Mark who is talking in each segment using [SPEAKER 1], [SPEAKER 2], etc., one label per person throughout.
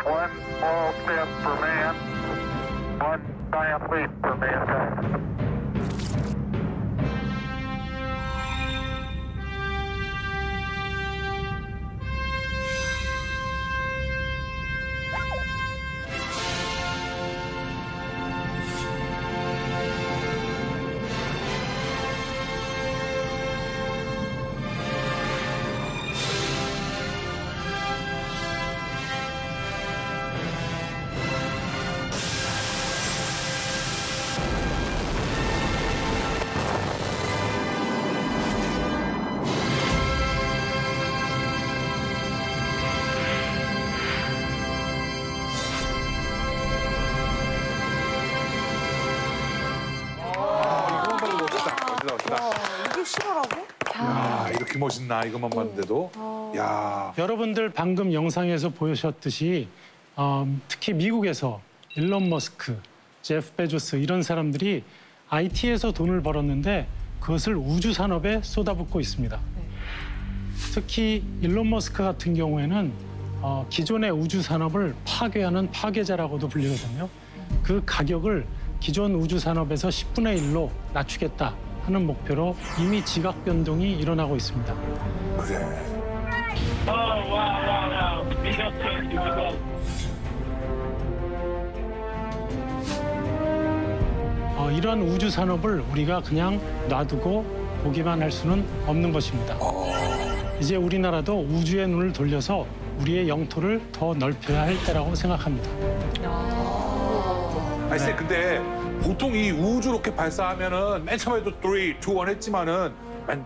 [SPEAKER 1] One small step for man, one giant leap for mankind.
[SPEAKER 2] 이게 실화라고?
[SPEAKER 3] 야, 이렇게 멋있나 이것만 봤는데도. 야.
[SPEAKER 4] 여러분들 방금 영상에서 보셨듯이 특히 미국에서 일론 머스크, 제프 베조스 이런 사람들이 IT에서 돈을 벌었는데 그것을 우주 산업에 쏟아붓고 있습니다. 특히 일론 머스크 같은 경우에는 기존의 우주 산업을 파괴하는 파괴자라고도 불리거든요. 그 가격을 기존 우주 산업에서 10분의 1로 낮추겠다 하는 목표로 이미 지각 변동이 일어나고 있습니다.
[SPEAKER 3] 그래.
[SPEAKER 4] 이런 우주 산업을 우리가 그냥 놔두고 보기만 할 수는 없는 것입니다. 이제 우리나라도 우주의 눈을 돌려서 우리의 영토를 더 넓혀야 할 때라고 생각합니다.
[SPEAKER 3] 아니, 쌤, 근데 보통 이 우주 로켓 발사하면은 맨 처음에도 3, 2, 1 했지만은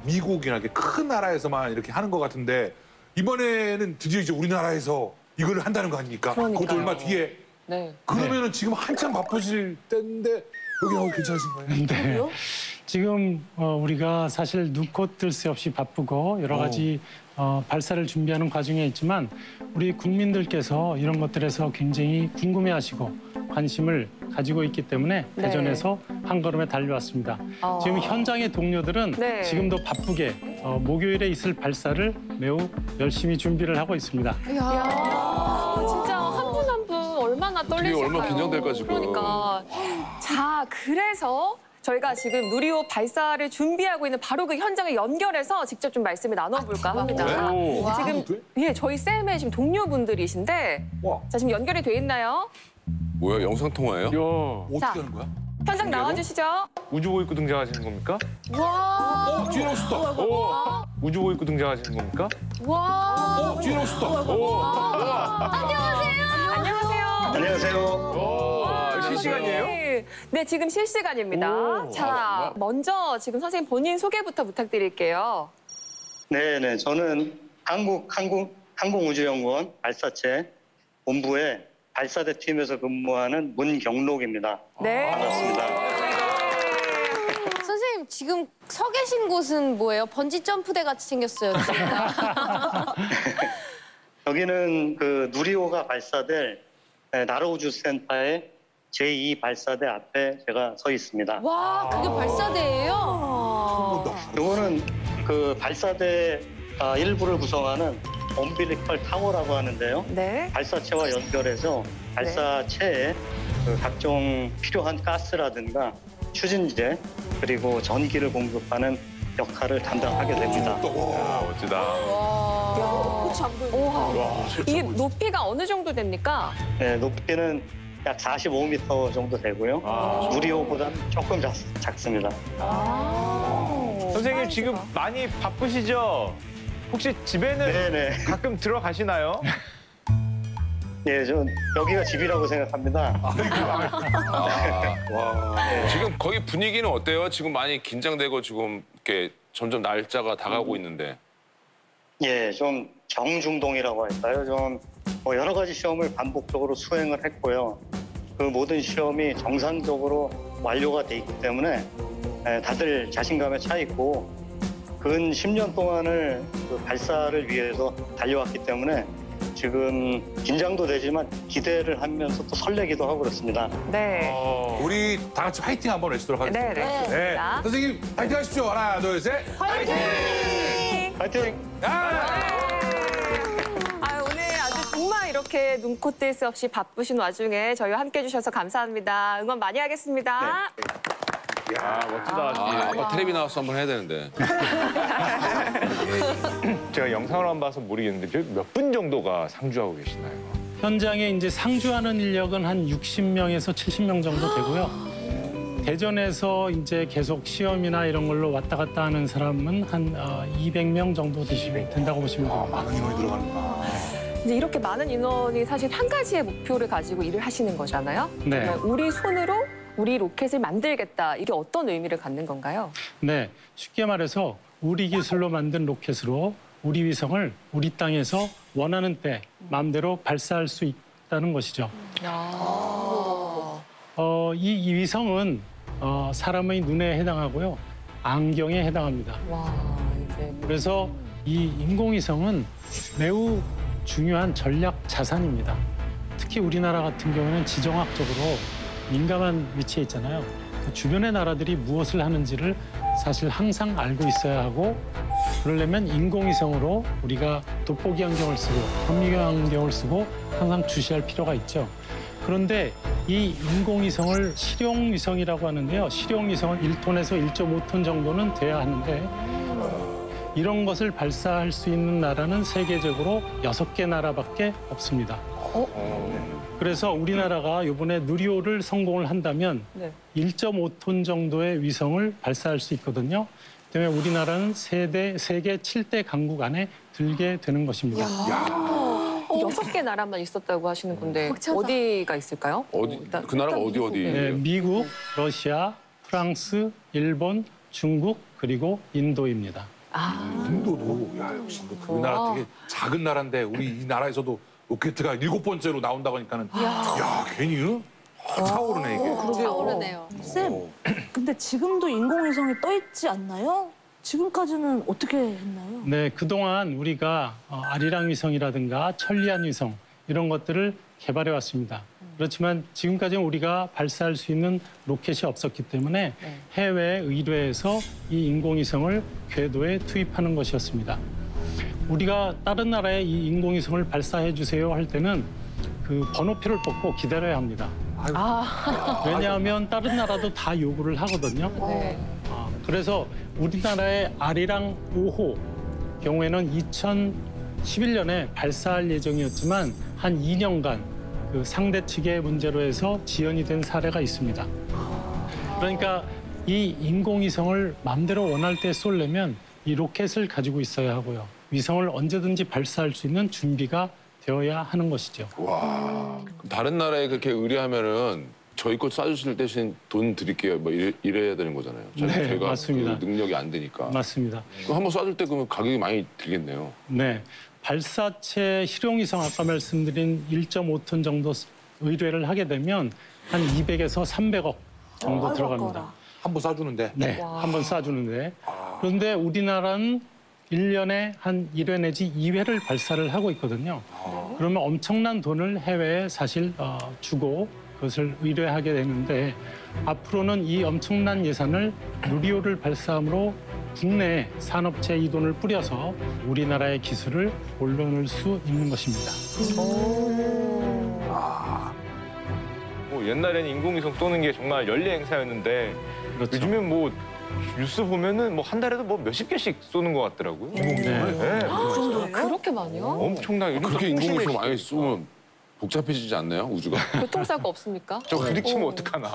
[SPEAKER 3] 미국이나 이렇게 큰 나라에서만 이렇게 하는 것 같은데 이번에는 드디어 이제 우리나라에서 이걸 한다는 거 아닙니까? 그것도 얼마 뒤에.
[SPEAKER 2] 네.
[SPEAKER 3] 그러면은 지금 한참 바쁘실 때인데 여기 나오기 괜찮으신 거예요?
[SPEAKER 4] 네. 지금 우리가 사실 눈코 뜰 새 없이 바쁘고 여러 가지 발사를 준비하는 과정에 있지만 우리 국민들께서 이런 것들에서 굉장히 궁금해하시고 관심을 가지고 있기 때문에
[SPEAKER 2] 네.
[SPEAKER 4] 대전에서 한 걸음에 달려왔습니다. 지금 현장의 동료들은
[SPEAKER 2] 네.
[SPEAKER 4] 지금도 바쁘게 목요일에 있을 발사를 매우 열심히 준비를 하고 있습니다.
[SPEAKER 2] 이야, 진짜 한 분 한 분 얼마나 떨리실까요?
[SPEAKER 5] 얼마나 긴장될까, 지금.
[SPEAKER 2] 그러니까. 자, 그래서 저희가 지금 누리호 발사를 준비하고 있는 바로 그 현장을 연결해서 직접 좀 말씀을 나눠볼까 합니다.
[SPEAKER 5] 오.
[SPEAKER 2] 지금 저희 쌤의 지금 동료분들이신데
[SPEAKER 3] 와.
[SPEAKER 2] 자, 지금 연결이 돼 있나요?
[SPEAKER 5] 뭐야, 영상통화예요?
[SPEAKER 3] 어떻게
[SPEAKER 2] 자.
[SPEAKER 3] 하는 거야?
[SPEAKER 2] 현장 나와주시죠.
[SPEAKER 6] 우주보이프 등장하시는 겁니까?
[SPEAKER 2] 와,
[SPEAKER 3] 뒤에 오셨다.
[SPEAKER 6] 우주보이프 등장하시는 겁니까?
[SPEAKER 2] 와.
[SPEAKER 3] 뒤에 오셨다.
[SPEAKER 2] 안녕하세요.
[SPEAKER 6] 안녕하세요. 실시간이에요?
[SPEAKER 2] 네, 지금 실시간입니다. 자, 먼저 지금 선생님 본인 소개부터 부탁드릴게요.
[SPEAKER 7] 네네, 저는 항공우주연구원 발사체 본부의 발사대 팀에서 근무하는 문경록입니다.
[SPEAKER 2] 네.
[SPEAKER 7] 반갑습니다.
[SPEAKER 8] 선생님 지금 서 계신 곳은 뭐예요? 번지 점프대 같이 생겼어요.
[SPEAKER 7] 여기는 그 누리호가 발사될 나로우주센터의 제2 발사대 앞에 제가 서 있습니다.
[SPEAKER 8] 와, 그게 발사대예요?
[SPEAKER 7] 이거는 그 발사대 일부를 구성하는 엄빌리컬 타워라고 하는데요.
[SPEAKER 2] 네.
[SPEAKER 7] 발사체와 연결해서 발사체에 그 각종 필요한 가스라든가 추진제 그리고 전기를 공급하는 역할을 담당하게 됩니다.
[SPEAKER 6] 멋지다.
[SPEAKER 2] 와, 이게 높이가 어느 정도 됩니까?
[SPEAKER 7] 네, 높이는 약 45m 정도 되고요. 누리호보다 조금 작습니다.
[SPEAKER 6] 선생님 지금 많이 바쁘시죠? 혹시 집에는
[SPEAKER 7] 네네.
[SPEAKER 6] 가끔 들어가시나요?
[SPEAKER 7] 예, 전 여기가 집이라고 생각합니다.
[SPEAKER 5] 지금 거기 분위기는 어때요? 지금 많이 긴장되고 지금 이렇게 점점 날짜가 다가오고 있는데.
[SPEAKER 7] 예, 좀 정중동이라고 할까요? 좀 여러 가지 시험을 반복적으로 수행을 했고요. 그 모든 시험이 정상적으로 완료가 돼 있기 때문에 다들 자신감에 차 있고 근 10년 동안을 그 발사를 위해서 달려왔기 때문에 지금 긴장도 되지만 기대를 하면서 또 설레기도 하고 그렇습니다.
[SPEAKER 2] 네.
[SPEAKER 3] 우리 다 같이 화이팅 한번 외치도록 하겠습니다.
[SPEAKER 2] 네.
[SPEAKER 3] 네. 선생님, 화이팅 하십시오. 하나, 둘, 셋.
[SPEAKER 2] 화이팅!
[SPEAKER 7] 화이팅!
[SPEAKER 3] 아!
[SPEAKER 2] 오늘 아주 정말 이렇게 이렇게 눈코 뜰 새 없이 바쁘신 와중에 저희와 함께해 주셔서 감사합니다. 응원 많이 하겠습니다.
[SPEAKER 6] 아, 멋지다.
[SPEAKER 5] 텔레비 나와서 한번 해야 되는데.
[SPEAKER 6] 제가 영상으로만 봐서 모르겠는데 몇 분 정도가 상주하고 계시나요?
[SPEAKER 4] 현장에 이제 상주하는 인력은 한 60명에서 70명 정도 되고요. 대전에서 이제 계속 시험이나 이런 걸로 왔다 갔다 하는 사람은 한 200명 정도 된다고 보시면 됩니다.
[SPEAKER 3] 많은 인원이 들어가는구나.
[SPEAKER 2] 이제 이렇게 많은 인원이 사실 한 가지의 목표를 가지고 일을 하시는 거잖아요.
[SPEAKER 4] 네.
[SPEAKER 2] 정말 우리 손으로 우리 로켓을 만들겠다. 이게 어떤 의미를 갖는 건가요?
[SPEAKER 4] 네, 쉽게 말해서 우리 기술로 만든 로켓으로 우리 위성을 우리 땅에서 원하는 때 마음대로 발사할 수 있다는 것이죠. 이 위성은 사람의 눈에 해당하고요, 안경에 해당합니다.
[SPEAKER 2] 와, 이제
[SPEAKER 4] 그래서 이 인공위성은 매우 중요한 전략 자산입니다. 특히 우리나라 같은 경우는 지정학적으로 민감한 위치에 있잖아요. 그 주변의 나라들이 무엇을 하는지를 사실 항상 알고 있어야 하고, 그러려면 인공위성으로 우리가 돋보기 안경을 쓰고 현미경 안경을 쓰고 항상 주시할 필요가 있죠. 그런데 이 인공위성을 실용위성이라고 하는데요. 실용위성은 1톤에서 1.5톤 정도는 돼야 하는데, 이런 것을 발사할 수 있는 나라는 세계적으로 6개 나라밖에 없습니다. 그래서 우리나라가 이번에 누리호를 성공을 한다면
[SPEAKER 2] 네.
[SPEAKER 4] 1.5톤 정도의 위성을 발사할 수 있거든요. 때문에 우리나라는 세계 7대 강국 안에 들게 되는 것입니다.
[SPEAKER 2] 6개 나라만 있었다고 하시는 건데 어디가 있을까요?
[SPEAKER 5] 어디 그 나라가 어디?
[SPEAKER 4] 네, 미국, 러시아, 프랑스, 일본, 중국, 그리고 인도입니다.
[SPEAKER 3] 인도도 역시 우리나라 되게 작은 나라인데 우리 이 나라에서도 로켓가 7번째로 나온다고 하니까는 괜히 차오르네 이게.
[SPEAKER 8] 차오르네요.
[SPEAKER 9] 쌤, 근데 지금도 인공위성이 떠 있지 않나요? 지금까지는 어떻게 했나요?
[SPEAKER 4] 네, 그동안 우리가 아리랑 위성이라든가 천리안 위성 이런 것들을 개발해 왔습니다. 그렇지만 지금까지는 우리가 발사할 수 있는 로켓이 없었기 때문에 해외 의뢰에서 이 인공위성을 궤도에 투입하는 것이었습니다. 우리가 다른 나라에 이 인공위성을 발사해 주세요 할 때는 그 번호표를 뽑고 기다려야 합니다. 왜냐하면 다른 나라도 다 요구를 하거든요.
[SPEAKER 2] 네.
[SPEAKER 4] 그래서 우리나라의 아리랑 5호 경우에는 2011년에 발사할 예정이었지만 한 2년간 그 상대 측의 문제로 해서 지연이 된 사례가 있습니다. 그러니까 이 인공위성을 마음대로 원할 때 쏘려면 이 로켓을 가지고 있어야 하고요. 위성을 언제든지 발사할 수 있는 준비가 되어야 하는 것이죠.
[SPEAKER 5] 와. 다른 나라에 그렇게 의뢰하면은 저희 거 쏴주실 대신 돈 드릴게요. 뭐 이래야 되는 거잖아요.
[SPEAKER 4] 네,
[SPEAKER 5] 저희가
[SPEAKER 4] 맞습니다.
[SPEAKER 5] 그 능력이 안 되니까.
[SPEAKER 4] 맞습니다.
[SPEAKER 5] 그럼 한번 쏴줄 때 그러면 가격이 많이 들겠네요.
[SPEAKER 4] 네, 발사체 실용위성 아까 말씀드린 1.5톤 정도 의뢰를 하게 되면 한 200에서 300억 정도 들어갑니다.
[SPEAKER 3] 한 번 쏴주는데.
[SPEAKER 4] 네, 한 번 쏴주는데. 그런데 우리나라는 1년에 한 1회 내지 2회를 발사를 하고 있거든요. 그러면 엄청난 돈을 해외에 사실 주고 그것을 의뢰하게 되는데, 앞으로는 이 엄청난 예산을 누리호를 발사함으로 국내 산업체에 이 돈을 뿌려서 우리나라의 기술을 올려놓을 수 있는 것입니다.
[SPEAKER 6] 뭐 옛날에는 인공위성 쏘는 게 정말 연례 행사였는데
[SPEAKER 4] 그렇죠.
[SPEAKER 6] 요즘엔 뭐 뉴스 보면은 뭐 한 달에도 뭐 몇십 개씩 쏘는 것 같더라고요.
[SPEAKER 3] 인공위성을?
[SPEAKER 6] 네.
[SPEAKER 2] 그렇게 많이요?
[SPEAKER 6] 엄청나게.
[SPEAKER 5] 그렇게 인공위성 많이 쏘면 복잡해지지 않나요? 우주가?
[SPEAKER 2] 교통사고 없습니까?
[SPEAKER 6] 저 부딪히면 어떡하나.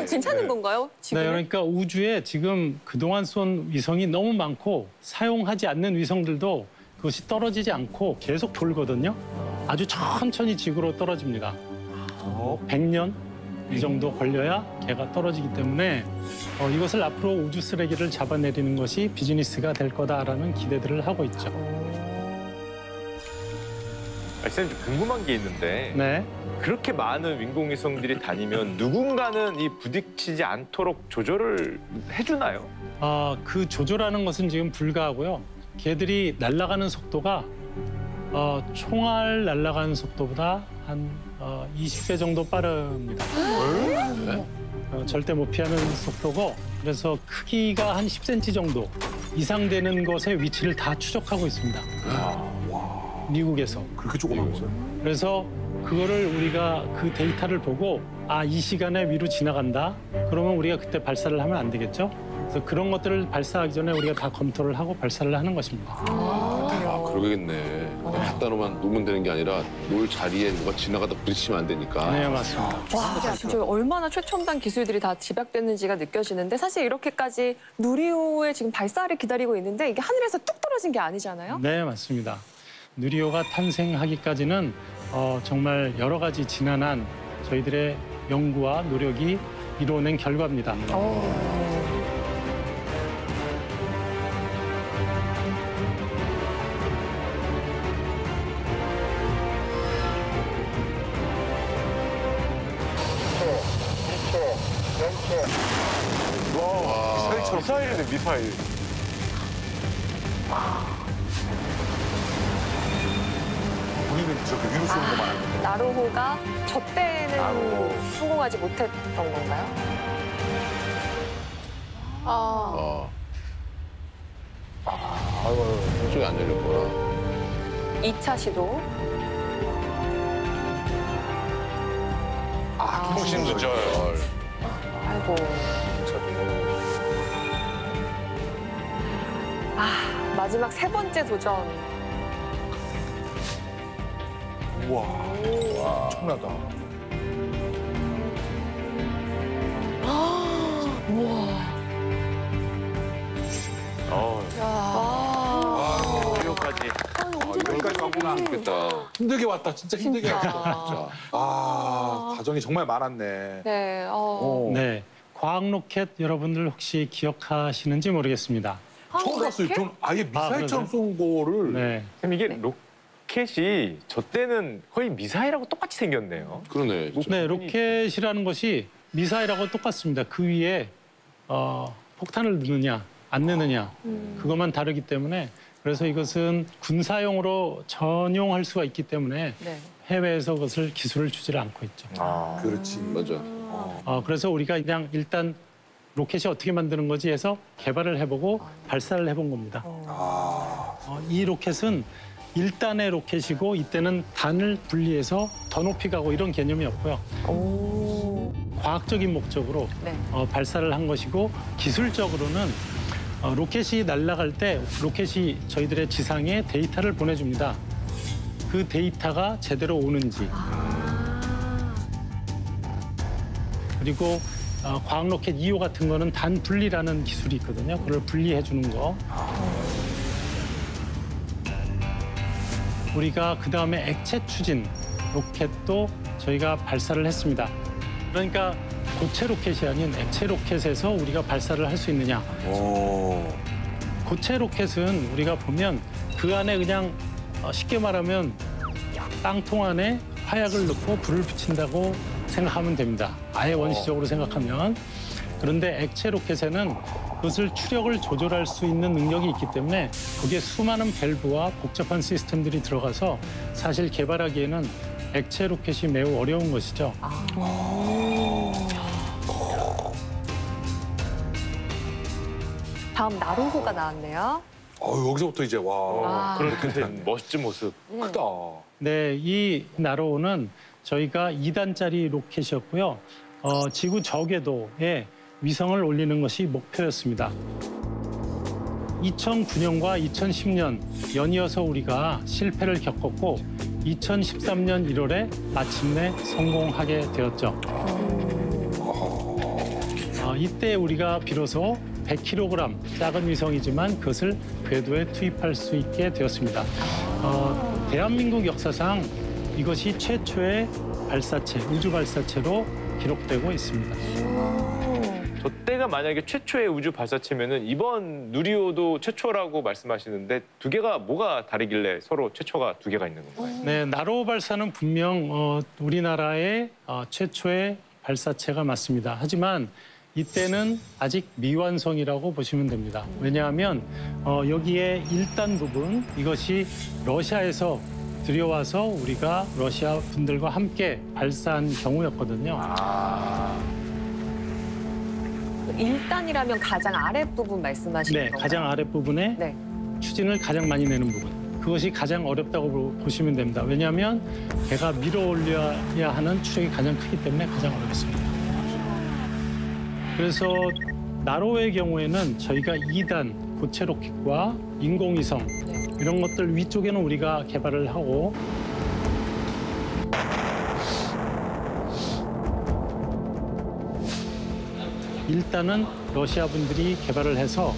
[SPEAKER 2] 괜찮은 건가요? 지금?
[SPEAKER 4] 네, 그러니까 우주에 지금 그동안 쏜 위성이 너무 많고 사용하지 않는 위성들도 그것이 떨어지지 않고 계속 돌거든요. 아주 천천히 지구로 떨어집니다. 100년 이 정도 걸려야 걔가 떨어지기 때문에 이것을 앞으로 우주 쓰레기를 잡아내리는 것이 비즈니스가 될 거다라는 기대들을 하고 있죠.
[SPEAKER 6] 쌤, 좀 궁금한 게 있는데
[SPEAKER 4] 네.
[SPEAKER 6] 그렇게 많은 인공위성들이 다니면 누군가는 이 부딪히지 않도록 조절을 해주나요?
[SPEAKER 4] 그 조절하는 것은 지금 불가하고요. 걔들이 날아가는 속도가 총알 날아가는 속도보다 한 20배 정도 빠릅니다. 절대 못 피하는 속도고, 그래서 크기가 한 10cm 정도 이상 되는 것의 위치를 다 추적하고 있습니다. 미국에서.
[SPEAKER 3] 그렇게 조그만 거예요?
[SPEAKER 4] 그래서 그거를 우리가 그 데이터를 보고 이 시간에 위로 지나간다. 그러면 우리가 그때 발사를 하면 안 되겠죠? 그래서 그런 것들을 발사하기 전에 우리가 다 검토를 하고 발사를 하는 것입니다.
[SPEAKER 5] 그러겠네. 그냥 갖다 놓으면 되는 게 아니라 놓을 자리에 누가 지나가다 부딪히면 안 되니까.
[SPEAKER 4] 네, 맞습니다.
[SPEAKER 2] 와, 진짜 얼마나 최첨단 기술들이 다 집약됐는지가 느껴지는데 사실 이렇게까지 누리호의 지금 발사를 기다리고 있는데 이게 하늘에서 뚝 떨어진 게 아니잖아요?
[SPEAKER 4] 네, 맞습니다. 누리호가 탄생하기까지는 정말 여러 가지 지난한 저희들의 연구와 노력이 이루어낸 결과입니다.
[SPEAKER 6] 미사일이네, 미사일.
[SPEAKER 3] 우리는 저렇게 위로 쏘는 거만 알고.
[SPEAKER 2] 나로호가 저 때는 성공하지 못했던 건가요?
[SPEAKER 5] 아이고, 한쪽이 안 열렸구나.
[SPEAKER 2] 2차 시도.
[SPEAKER 5] 통신 누절.
[SPEAKER 2] 아이고. 마지막 3번째 도전.
[SPEAKER 3] 우와. 엄청나다.
[SPEAKER 6] 여기까지.
[SPEAKER 3] 여기까지 왔구나.
[SPEAKER 5] 좋겠다.
[SPEAKER 3] 힘들게 왔다. 진짜 힘들게 왔다. 진짜. 과정이 정말 많았네.
[SPEAKER 2] 네.
[SPEAKER 4] 네, 과학 로켓 여러분들 혹시 기억하시는지 모르겠습니다.
[SPEAKER 3] 처음 봤어요. 전 아예 미사일처럼 쏜 거를.
[SPEAKER 4] 네,
[SPEAKER 6] 그럼 이게 로켓이 저 때는 거의 미사일하고 똑같이 생겼네요.
[SPEAKER 5] 그러네.
[SPEAKER 4] 네, 로켓이라는 것이 미사일하고 똑같습니다. 그 위에 폭탄을 넣느냐 안 넣느냐 그것만 다르기 때문에 그래서 이것은 군사용으로 전용할 수가 있기 때문에
[SPEAKER 2] 네.
[SPEAKER 4] 해외에서 그것을 기술을 주지를 않고 있죠.
[SPEAKER 3] 그렇지.
[SPEAKER 5] 맞아.
[SPEAKER 4] 그래서 우리가 그냥 일단 로켓이 어떻게 만드는 거지 해서 개발을 해보고 발사를 해본 겁니다. 이 로켓은 1단의 로켓이고 이때는 단을 분리해서 더 높이 가고 이런 개념이 없고요. 과학적인 목적으로
[SPEAKER 2] 네.
[SPEAKER 4] 발사를 한 것이고 기술적으로는 로켓이 날아갈 때 로켓이 저희들의 지상에 데이터를 보내줍니다. 그 데이터가 제대로 오는지 그리고 과학 로켓 2호 같은 거는 단 분리라는 기술이 있거든요. 그걸 분리해 주는 거. 우리가 그다음에 액체 추진 로켓도 저희가 발사를 했습니다. 그러니까 고체 로켓이 아닌 액체 로켓에서 우리가 발사를 할 수 있느냐. 고체 로켓은 우리가 보면 그 안에 그냥 쉽게 말하면 땅통 안에 화약을 넣고 불을 붙인다고 생각하면 됩니다. 아예 원시적으로 생각하면. 그런데 액체 로켓에는 그것을 추력을 조절할 수 있는 능력이 있기 때문에 거기에 수많은 밸브와 복잡한 시스템들이 들어가서 사실 개발하기에는 액체 로켓이 매우 어려운 것이죠.
[SPEAKER 2] 다음 나로호가 나왔네요.
[SPEAKER 3] 여기서부터 이제 와.
[SPEAKER 6] 그렇게 멋진 모습.
[SPEAKER 3] 크다.
[SPEAKER 4] 네, 이 나로호는 저희가 2단짜리 로켓이었고요. 지구 저궤도에 위성을 올리는 것이 목표였습니다. 2009년과 2010년 연이어서 우리가 실패를 겪었고 2013년 1월에 마침내 성공하게 되었죠. 이때 우리가 비로소 100kg 작은 위성이지만 그것을 궤도에 투입할 수 있게 되었습니다. 대한민국 역사상 이것이 최초의 발사체, 우주 발사체로 기록되고 있습니다.
[SPEAKER 6] 저 때가 만약에 최초의 우주 발사체면은 이번 누리호도 최초라고 말씀하시는데 두 개가 뭐가 다르길래 서로 최초가 두 개가 있는 건가요?
[SPEAKER 4] 네, 나로호 발사는 분명 우리나라의 최초의 발사체가 맞습니다. 하지만 이때는 아직 미완성이라고 보시면 됩니다. 왜냐하면 여기에 1단 부분, 이것이 러시아에서 들여와서 우리가 러시아 분들과 함께 발사한 경우였거든요.
[SPEAKER 2] 1단이라면 가장 아랫부분 말씀하시는
[SPEAKER 4] 네,
[SPEAKER 2] 건가요?
[SPEAKER 4] 가장 아랫부분에
[SPEAKER 2] 네.
[SPEAKER 4] 추진을 가장 많이 내는 부분. 그것이 가장 어렵다고 보시면 됩니다. 왜냐하면 배가 밀어 올려야 하는 추력이 가장 크기 때문에 가장 어렵습니다. 그래서 나로의 경우에는 저희가 2단 고체 로켓과 인공위성 이런 것들 위쪽에는 우리가 개발을 하고 일단은 러시아 분들이 개발을 해서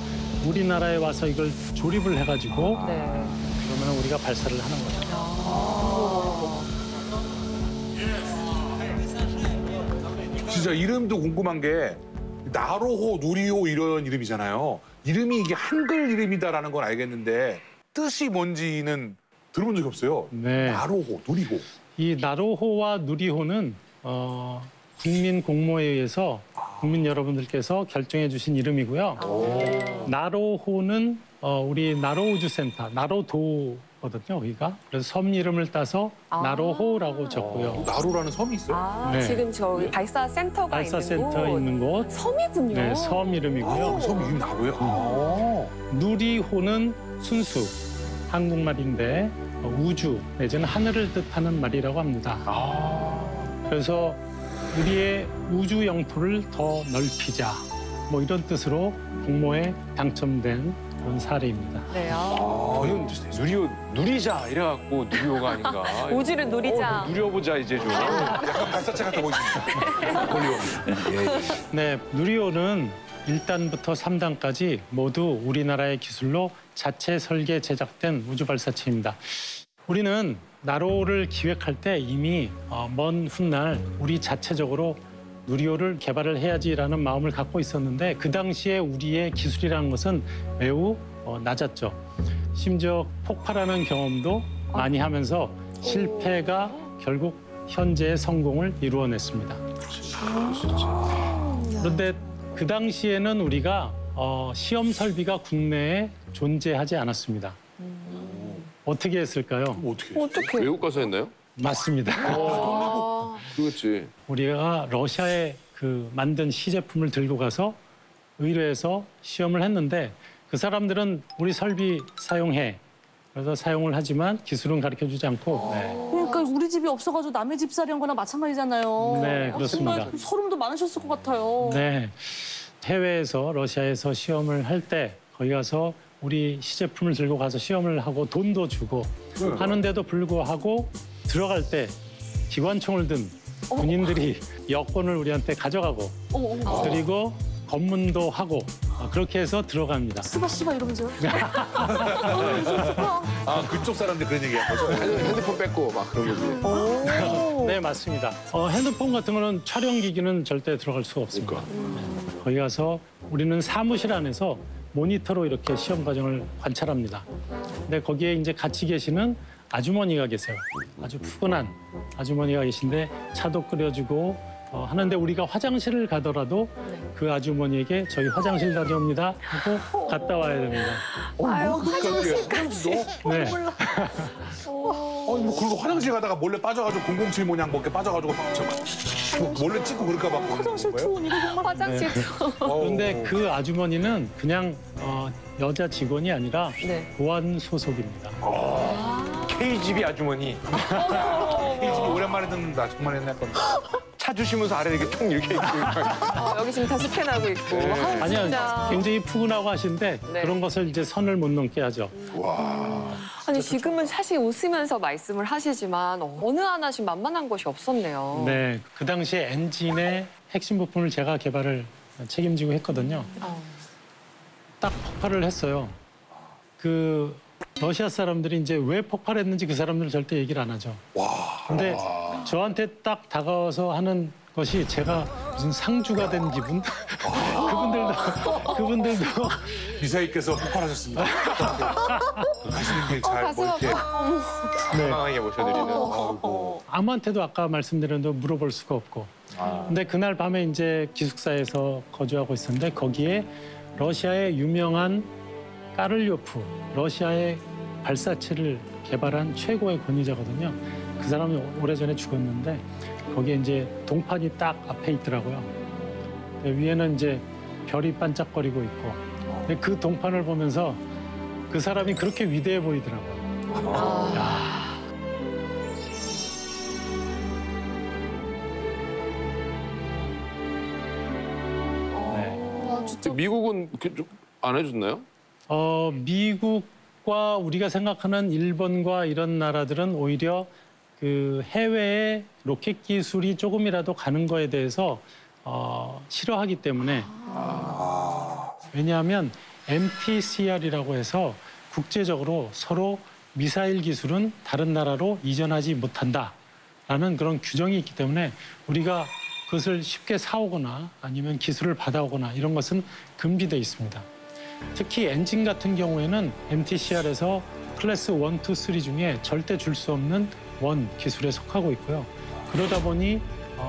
[SPEAKER 4] 우리나라에 와서 이걸 조립을 해가지고 그러면 우리가 발사를 하는 거죠.
[SPEAKER 3] 진짜 이름도 궁금한 게 나로호, 누리호 이런 이름이잖아요. 이름이 이게 한글 이름이다라는 건 알겠는데 뜻이 뭔지는 들어본 적이 없어요.
[SPEAKER 4] 네.
[SPEAKER 3] 나로호, 누리호.
[SPEAKER 4] 이 나로호와 누리호는 국민 공모에 의해서 국민 여러분들께서 결정해 주신 이름이고요. 나로호는 우리 나로우주센터, 나로도거든요, 여기가. 그래서 섬 이름을 따서 나로호라고 적고요.
[SPEAKER 3] 나로라는 섬이 있어요?
[SPEAKER 4] 네.
[SPEAKER 2] 지금 저기 발사 센터가
[SPEAKER 4] 발사센터 있는 곳.
[SPEAKER 2] 섬이군요.
[SPEAKER 4] 네, 섬 이름이고요.
[SPEAKER 3] 섬 이름 나로요?
[SPEAKER 4] 누리호는 순수, 한국말인데 우주 내지는 하늘을 뜻하는 말이라고 합니다. 그래서 우리의 우주 영토를 더 넓히자, 뭐 이런 뜻으로 공모에 당첨된 그런 사례입니다.
[SPEAKER 2] 네.
[SPEAKER 6] 이건 누리호 누리자 이래갖고 누리호가 아닌가.
[SPEAKER 2] 우주를 누리자.
[SPEAKER 6] 누려보자 이제 좀.
[SPEAKER 3] 약간 발사체 같아 보이십니다. 폴리오.
[SPEAKER 4] 네, 누리호는 1단부터 3단까지 모두 우리나라의 기술로 자체 설계 제작된 우주 발사체입니다. 우리는 나로를 기획할 때 이미 먼 훗날 우리 자체적으로 누리호를 개발을 해야지라는 마음을 갖고 있었는데 그 당시에 우리의 기술이라는 것은 매우 낮았죠. 심지어 폭발하는 경험도 많이 하면서 실패가 결국 현재의 성공을 이루어냈습니다. 그런데 그 당시에는 우리가 시험 설비가 국내에 존재하지 않았습니다. 어떻게 했을까요?
[SPEAKER 2] 어떻게?
[SPEAKER 5] 외국 가서 했나요?
[SPEAKER 4] 맞습니다.
[SPEAKER 5] 그렇지.
[SPEAKER 4] 우리가 러시아에 그 만든 시제품을 들고 가서 의뢰해서 시험을 했는데 그 사람들은 우리 설비 사용해. 그래서 사용을 하지만 기술은 가르쳐주지 않고. 네.
[SPEAKER 9] 그러니까 우리 집이 없어가지고 남의 집 살이한 거나 마찬가지잖아요.
[SPEAKER 4] 네, 그렇습니다.
[SPEAKER 9] 정말 소름도 많으셨을 것 같아요.
[SPEAKER 4] 네. 해외에서 러시아에서 시험을 할 때 거기 가서 우리 시제품을 들고 가서 시험을 하고 돈도 주고 하는데도 불구하고 들어갈 때 기관총을 든 군인들이 여권을 우리한테 가져가고 그리고 검문도 하고 그렇게 해서 들어갑니다.
[SPEAKER 9] 스바시바 이러면서요?
[SPEAKER 3] 그쪽 사람들 그런 얘기한 거죠?
[SPEAKER 5] 핸드폰 뺏고 막 그런 거지.
[SPEAKER 4] 네, 맞습니다. 핸드폰 같은 거는 촬영기기는 절대 들어갈 수가 없습니다. 거기 가서 우리는 사무실 안에서 모니터로 이렇게 시험 과정을 관찰합니다. 근데 거기에 이제 같이 계시는 아주머니가 계세요. 아주 푸근한 아주머니가 계신데 차도 끓여주고 하는데 우리가 화장실을 가더라도 그 아주머니에게 저희 화장실 다녀옵니다 하고 갔다 와야 됩니다.
[SPEAKER 2] 아유, 화장실까지.
[SPEAKER 4] 네.
[SPEAKER 3] 뭐 그리고 화장실 가다가 몰래 빠져가지고 007 모양 먹게 빠져가지고 몰래 찍고 그럴까 봐.
[SPEAKER 9] 화장실 투혼 이거 정말.
[SPEAKER 2] 화장실.
[SPEAKER 4] 그런데 그 아주머니는 그냥 여자 직원이 아니라
[SPEAKER 2] 네.
[SPEAKER 4] 보안 소속입니다.
[SPEAKER 6] KGB 아주머니.
[SPEAKER 3] 페이지도 오랜만에 듣는다. 정말 옛날 건데.
[SPEAKER 6] 차 주시면서 아래 이렇게 총 이렇게 있고.
[SPEAKER 2] 여기 지금 다 스캔하고 있고. 아,
[SPEAKER 4] 아니요,
[SPEAKER 2] 진짜.
[SPEAKER 4] 굉장히 푸근하고 하신데
[SPEAKER 2] 네.
[SPEAKER 4] 그런 것을 이제 선을 못 넘게 하죠.
[SPEAKER 2] 아니 지금은 사실 웃으면서 말씀을 하시지만 어느 하나 지금 만만한 것이 없었네요.
[SPEAKER 4] 네, 그 당시에 엔진의 핵심 부품을 제가 개발을 책임지고 했거든요. 딱 폭발을 했어요. 그 러시아 사람들이 이제 왜 폭발했는지 그 사람들은 절대 얘기를 안 하죠. 근데 저한테 딱 다가와서 하는 것이 제가 무슨 상주가 된 기분? 그분들도
[SPEAKER 3] 미사일께서 폭발하셨습니다. 가시는 길 잘
[SPEAKER 2] 가슴
[SPEAKER 3] 이렇게.
[SPEAKER 6] 건강하게 모셔드리는.
[SPEAKER 4] 아무한테도 아까 말씀드린 대로 물어볼 수가 없고. 근데 그날 밤에 이제 기숙사에서 거주하고 있었는데 거기에 러시아의 유명한 까를요프, 러시아의 발사체를 개발한 최고의 권위자거든요. 그 사람이 오래전에 죽었는데 거기에 이제 동판이 딱 앞에 있더라고요. 위에는 이제 별이 반짝거리고 있고 근데 그 동판을 보면서 그 사람이 그렇게 위대해 보이더라고요.
[SPEAKER 5] 미국은 안 해줬나요?
[SPEAKER 4] 미국과 우리가 생각하는 일본과 이런 나라들은 오히려 그 해외에 로켓 기술이 조금이라도 가는 거에 대해서 싫어하기 때문에 왜냐하면 MTCR이라고 해서 국제적으로 서로 미사일 기술은 다른 나라로 이전하지 못한다라는 그런 규정이 있기 때문에 우리가 그것을 쉽게 사오거나 아니면 기술을 받아오거나 이런 것은 금지돼 있습니다. 특히 엔진 같은 경우에는 MTCR에서 클래스 1, 2, 3 중에 절대 줄 수 없는 원 기술에 속하고 있고요. 그러다 보니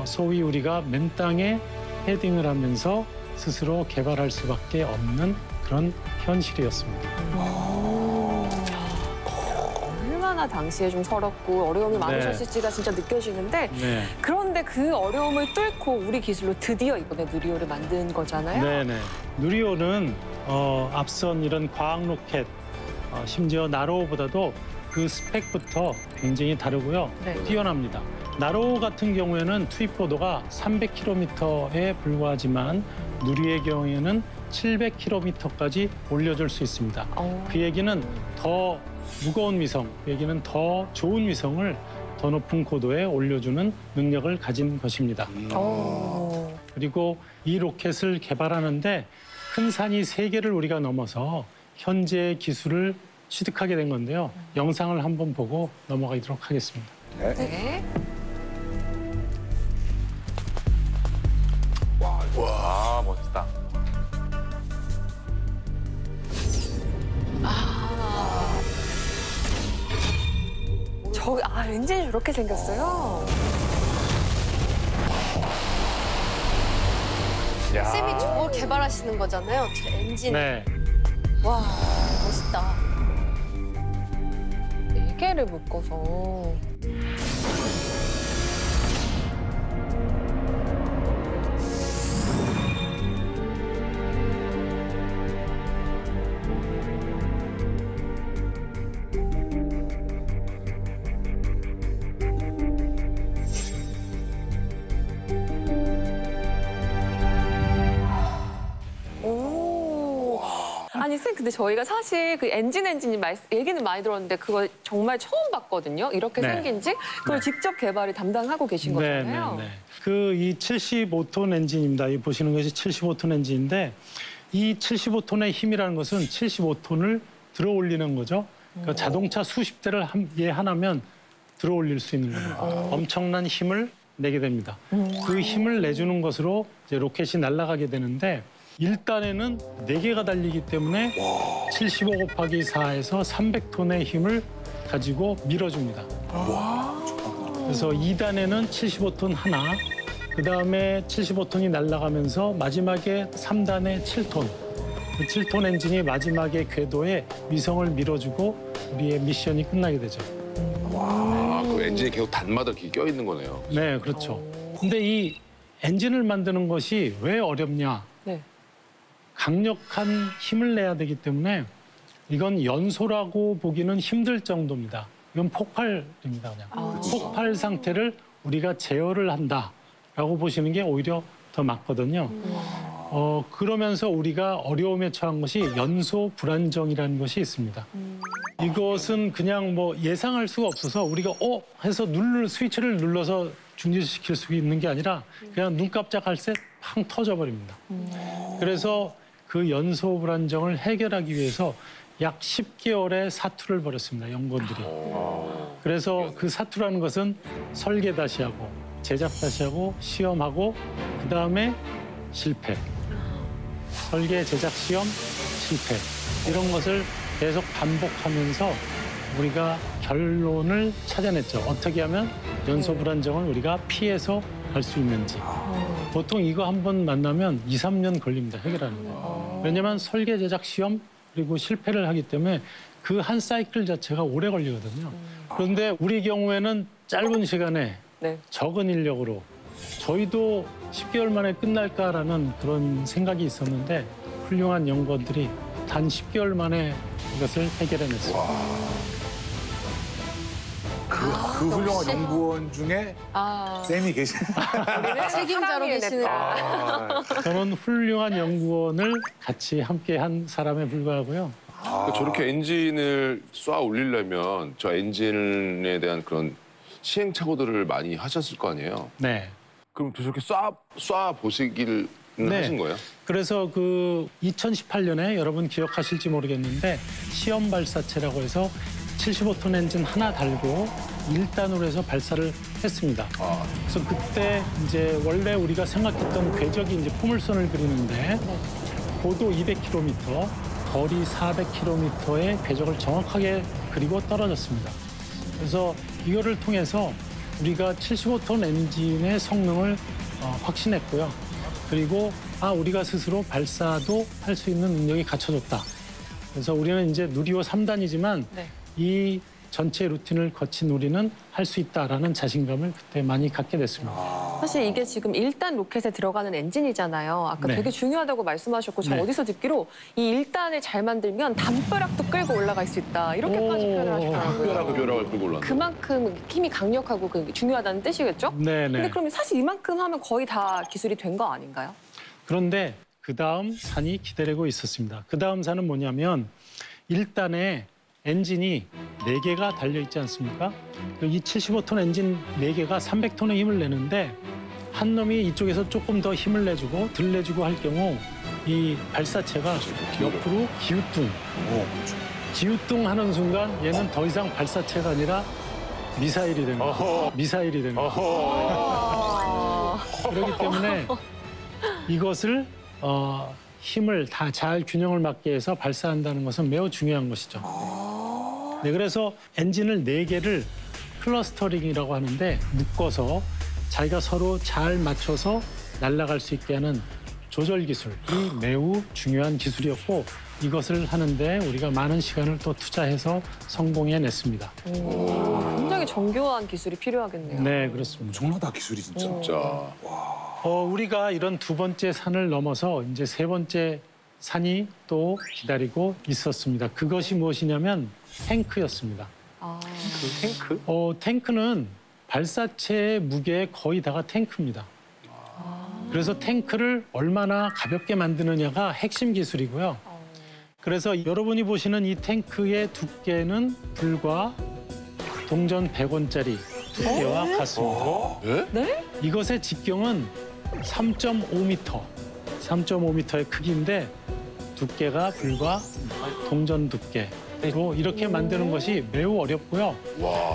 [SPEAKER 4] 소위 우리가 맨 땅에 헤딩을 하면서 스스로 개발할 수밖에 없는 그런 현실이었습니다.
[SPEAKER 2] 얼마나 당시에 좀 서럽고 어려움이 많으셨을지가 진짜 느껴지는데 그런데 그 어려움을 뚫고 우리 기술로 드디어 이번에 누리호를 만든 거잖아요.
[SPEAKER 4] 네네. 누리호는 앞선 이런 과학 로켓 심지어 나로호보다도 그 스펙부터 굉장히 다르고요. 뛰어납니다. 나로호 같은 경우에는 투입 고도가 300km에 불과하지만 누리호의 경우에는 700km까지 올려줄 수 있습니다. 그 얘기는 더 무거운 위성, 그 얘기는 더 좋은 위성을 더 높은 고도에 올려주는 능력을 가진 것입니다. 그리고 이 로켓을 개발하는데 큰 산이 3개를 우리가 넘어서 현재의 기술을 취득하게 된 건데요. 영상을 한번 보고 넘어가도록 하겠습니다.
[SPEAKER 2] 네.
[SPEAKER 6] 와, 멋지다.
[SPEAKER 2] 엔진이 저렇게 생겼어요.
[SPEAKER 8] 쌤이 저걸 개발하시는 거잖아요. 저 엔진.
[SPEAKER 4] 네.
[SPEAKER 8] 와, 멋있다.
[SPEAKER 2] 4개를 묶어서. 아니 쌤 근데 저희가 사실 그 엔진이 얘기는 많이 들었는데 그거 정말 처음 봤거든요. 이렇게 생긴지 그걸 직접 개발을 담당하고 계신 거잖아요.
[SPEAKER 4] 그 이 75톤 엔진입니다. 이 보시는 것이 75톤 엔진인데 이 75톤의 힘이라는 것은 75톤을 들어 올리는 거죠. 그러니까 자동차 수십 대를 하나면 들어 올릴 수 있는 겁니다. 엄청난 힘을 내게 됩니다. 그 힘을 내주는 것으로 이제 로켓이 날아가게 되는데 1단에는 4개가 달리기 때문에 75 곱하기 4에서 300톤의 힘을 가지고 밀어줍니다. 그래서 2단에는 75톤 하나, 그다음에 75톤이 날아가면서 마지막에 3단에 7톤. 그 7톤 엔진이 마지막에 궤도에 위성을 밀어주고 우리의 미션이 끝나게 되죠.
[SPEAKER 5] 와, 그 엔진이 계속 단마다 이렇게 껴있는 거네요.
[SPEAKER 4] 네, 그렇죠. 근데 이 엔진을 만드는 것이 왜 어렵냐? 강력한 힘을 내야 되기 때문에 이건 연소라고 보기는 힘들 정도입니다. 이건 폭발입니다, 그냥. 폭발 상태를 우리가 제어를 한다라고 보시는 게 오히려 더 맞거든요. 그러면서 우리가 어려움에 처한 것이 연소 불안정이라는 것이 있습니다. 이것은 그냥 뭐 예상할 수가 없어서 우리가 해서 스위치를 눌러서 중지시킬 수 있는 게 아니라 그냥 눈 깜짝할 새 팡 터져버립니다. 그래서 그 연소 불안정을 해결하기 위해서 약 10개월의 사투를 벌였습니다, 연구원들이. 그래서 그 사투라는 것은 설계 다시 하고, 제작 다시 하고, 시험하고, 그다음에 실패. 설계, 제작, 시험, 실패. 이런 것을 계속 반복하면서 우리가 결론을 찾아냈죠. 어떻게 하면 연소 불안정을 우리가 피해서 갈 수 있는지. 보통 이거 한 번 만나면 2, 3년 걸립니다, 해결하는 거예요. 왜냐하면 설계, 제작, 시험, 그리고 실패를 하기 때문에 그 한 사이클 자체가 오래 걸리거든요. 그런데 우리 경우에는 짧은 시간에 적은 인력으로 저희도 10개월 만에 끝날까라는 그런 생각이 있었는데 훌륭한 연구원들이 단 10개월 만에 이것을 해결해냈습니다.
[SPEAKER 3] 그 훌륭한 연구원 중에 쌤이 계신.
[SPEAKER 8] 책임자로 계시는.
[SPEAKER 4] 저는 훌륭한 연구원을 같이 함께한 사람에 불과하고요.
[SPEAKER 5] 저렇게 엔진을 쏴 올리려면 저 엔진에 대한 그런 시행착오들을 많이 하셨을 거 아니에요?
[SPEAKER 4] 네.
[SPEAKER 5] 그럼 저렇게 쏴 보시기를 하신 거예요?
[SPEAKER 4] 그래서 그 2018년에 여러분 기억하실지 모르겠는데 시험 발사체라고 해서 75톤 엔진 하나 달고 1단으로 해서 발사를 했습니다. 그래서 그때 이제 원래 우리가 생각했던 궤적이 이제 포물선을 그리는데 고도 200km, 거리 400km의 궤적을 정확하게 그리고 떨어졌습니다. 그래서 이거를 통해서 우리가 75톤 엔진의 성능을 확신했고요. 그리고 우리가 스스로 발사도 할 수 있는 능력이 갖춰졌다. 그래서 우리는 이제 누리호 3단이지만 이 전체 루틴을 거친 우리는 할 수 있다라는 자신감을 그때 많이 갖게 됐습니다.
[SPEAKER 2] 사실 이게 지금 1단 로켓에 들어가는 엔진이잖아요. 아까
[SPEAKER 4] 네.
[SPEAKER 2] 되게 중요하다고 말씀하셨고 저
[SPEAKER 4] 네.
[SPEAKER 2] 어디서 듣기로 이 1단을 잘 만들면 담벼락도 끌고 올라갈 수 있다. 이렇게까지 표현을 하시더라고요.
[SPEAKER 5] 벼락을 끌고 올랐네.
[SPEAKER 2] 그만큼 힘이 강력하고 중요하다는 뜻이겠죠?
[SPEAKER 4] 네네.
[SPEAKER 2] 근데 그러면 사실 이만큼 하면 거의 다 기술이 된 거 아닌가요?
[SPEAKER 4] 그런데 그 다음 산이 기다리고 있었습니다. 그 다음 산은 뭐냐면 1단에 엔진이 4개가 달려있지 않습니까? 이 75톤 엔진 4개가 300톤의 힘을 내는데 한 놈이 이쪽에서 조금 더 힘을 내주고 덜 내주고 할 경우 이 발사체가 옆으로 기우뚱. 기우뚱 하는 순간 얘는 더 이상 발사체가 아니라 미사일이 되는 거예요. 미사일이 되는 거예요. 그렇기 때문에 이것을 힘을 다 잘 균형을 맞게 해서 발사한다는 것은 매우 중요한 것이죠. 네, 그래서 엔진을 4개를 클러스터링이라고 하는데 묶어서 자기가 서로 잘 맞춰서 날아갈 수 있게 하는 조절 기술이 매우 중요한 기술이었고 이것을 하는데 우리가 많은 시간을 또 투자해서 성공해냈습니다.
[SPEAKER 2] 굉장히 정교한 기술이 필요하겠네요.
[SPEAKER 4] 네, 그렇습니다.
[SPEAKER 3] 엄청나다 기술이 진짜.
[SPEAKER 4] 우리가 이런 2번째 산을 넘어서 이제 3번째 산이 또 기다리고 있었습니다. 그것이 무엇이냐면 탱크였습니다.
[SPEAKER 6] 그 탱크?
[SPEAKER 4] 탱크는 발사체의 무게의 거의 다가 탱크입니다. 그래서 탱크를 얼마나 가볍게 만드느냐가 핵심 기술이고요. 그래서 여러분이 보시는 이 탱크의 두께는 불과 동전 100원짜리 두께와 같습니다.
[SPEAKER 2] 네?
[SPEAKER 4] 이것의 직경은 3.5m, 3.5m의 크기인데 두께가 불과 동전 두께로 이렇게 만드는 것이 매우 어렵고요.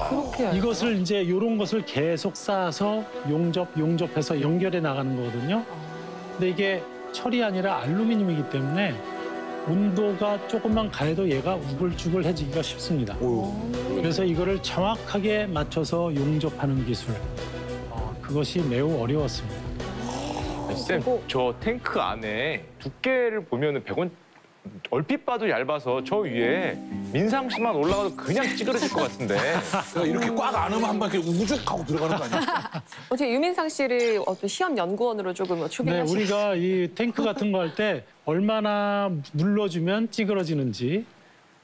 [SPEAKER 2] 그렇게
[SPEAKER 4] 이것을 이제 이런 것을 계속 쌓아서 용접해서 연결해 나가는 거거든요. 근데 이게 철이 아니라 알루미늄이기 때문에 온도가 조금만 가해도 얘가 우글쭈글해지기가 쉽습니다. 그래서 이거를 정확하게 맞춰서 용접하는 기술, 그것이 매우 어려웠습니다.
[SPEAKER 6] 쌤, 저 탱크 안에 두께를 보면은 100원 얼핏 봐도 얇아서 저 위에 민상 씨만 올라가도 그냥 찌그러질 것 같은데.
[SPEAKER 3] 이렇게 꽉 안으면 한 번 이렇게 우죽하고 들어가는 거 아니야?
[SPEAKER 2] 어떻게 유민상 씨를 어떤 시험 연구원으로 조금
[SPEAKER 4] 네,
[SPEAKER 2] 초빙하시죠?
[SPEAKER 4] 우리가 이 탱크 같은 거 할 때 얼마나 눌러주면 찌그러지는지,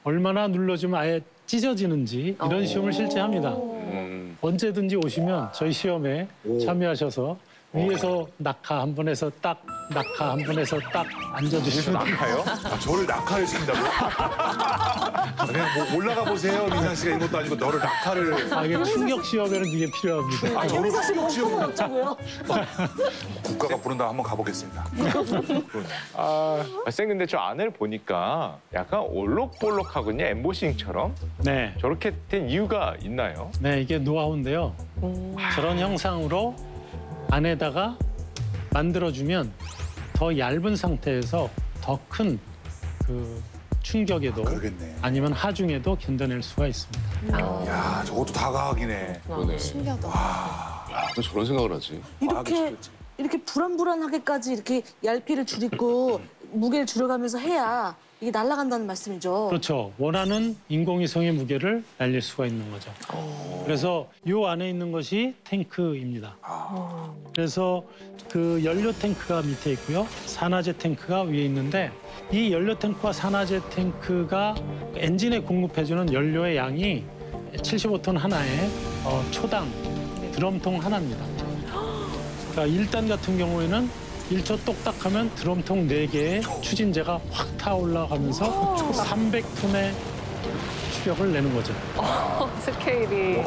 [SPEAKER 4] 얼마나 눌러주면 아예 찢어지는지 이런 시험을 실제 합니다. 언제든지 오시면 저희 시험에 참여하셔서 위에서 낙하 한 번 해서 딱, 낙하 한 번 해서 딱 앉아주시면
[SPEAKER 6] 낙하요?
[SPEAKER 3] 저를 낙하를 시킨다고? 그냥 뭐 올라가 보세요, 민상 씨가 이것도 아니고 너를 낙하를.
[SPEAKER 4] 이게 충격 시험에는 이게 필요합니다.
[SPEAKER 3] 저를
[SPEAKER 9] 유민상 씨가 없으면 어쩌고요?
[SPEAKER 3] 국가가 부른다 한번 가보겠습니다.
[SPEAKER 6] 쌤, 근데 저 안을 보니까 약간 올록볼록하군요. 엠보싱처럼.
[SPEAKER 4] 네.
[SPEAKER 6] 저렇게 된 이유가 있나요?
[SPEAKER 4] 네, 이게 노하우인데요. 저런 형상으로 안에다가 만들어주면 더 얇은 상태에서 더 큰 그 충격에도
[SPEAKER 3] 그러겠네.
[SPEAKER 4] 아니면 하중에도 견뎌낼 수가 있습니다.
[SPEAKER 3] 야, 저것도 다과학이네.
[SPEAKER 5] 그러네.
[SPEAKER 8] 신기하다.
[SPEAKER 5] 야, 또 저런 생각을 하지.
[SPEAKER 9] 이렇게 불안불안하게까지 이렇게 얇기를 줄이고 무게를 줄여가면서 해야 이게 날아간다는 말씀이죠.
[SPEAKER 4] 그렇죠. 원하는 인공위성의 무게를 날릴 수가 있는 거죠. 그래서 이 안에 있는 것이 탱크입니다. 그래서 그 연료 탱크가 밑에 있고요. 산화제 탱크가 위에 있는데 이 연료 탱크와 산화제 탱크가 엔진에 공급해주는 연료의 양이 75톤 하나에 초당 드럼통 하나입니다. 그러니까 1단 같은 경우에는 1초 똑딱하면 드럼통 4개의 추진제가 확 타올라가면서 300톤의 추력을 내는 거죠.
[SPEAKER 2] 스케일이.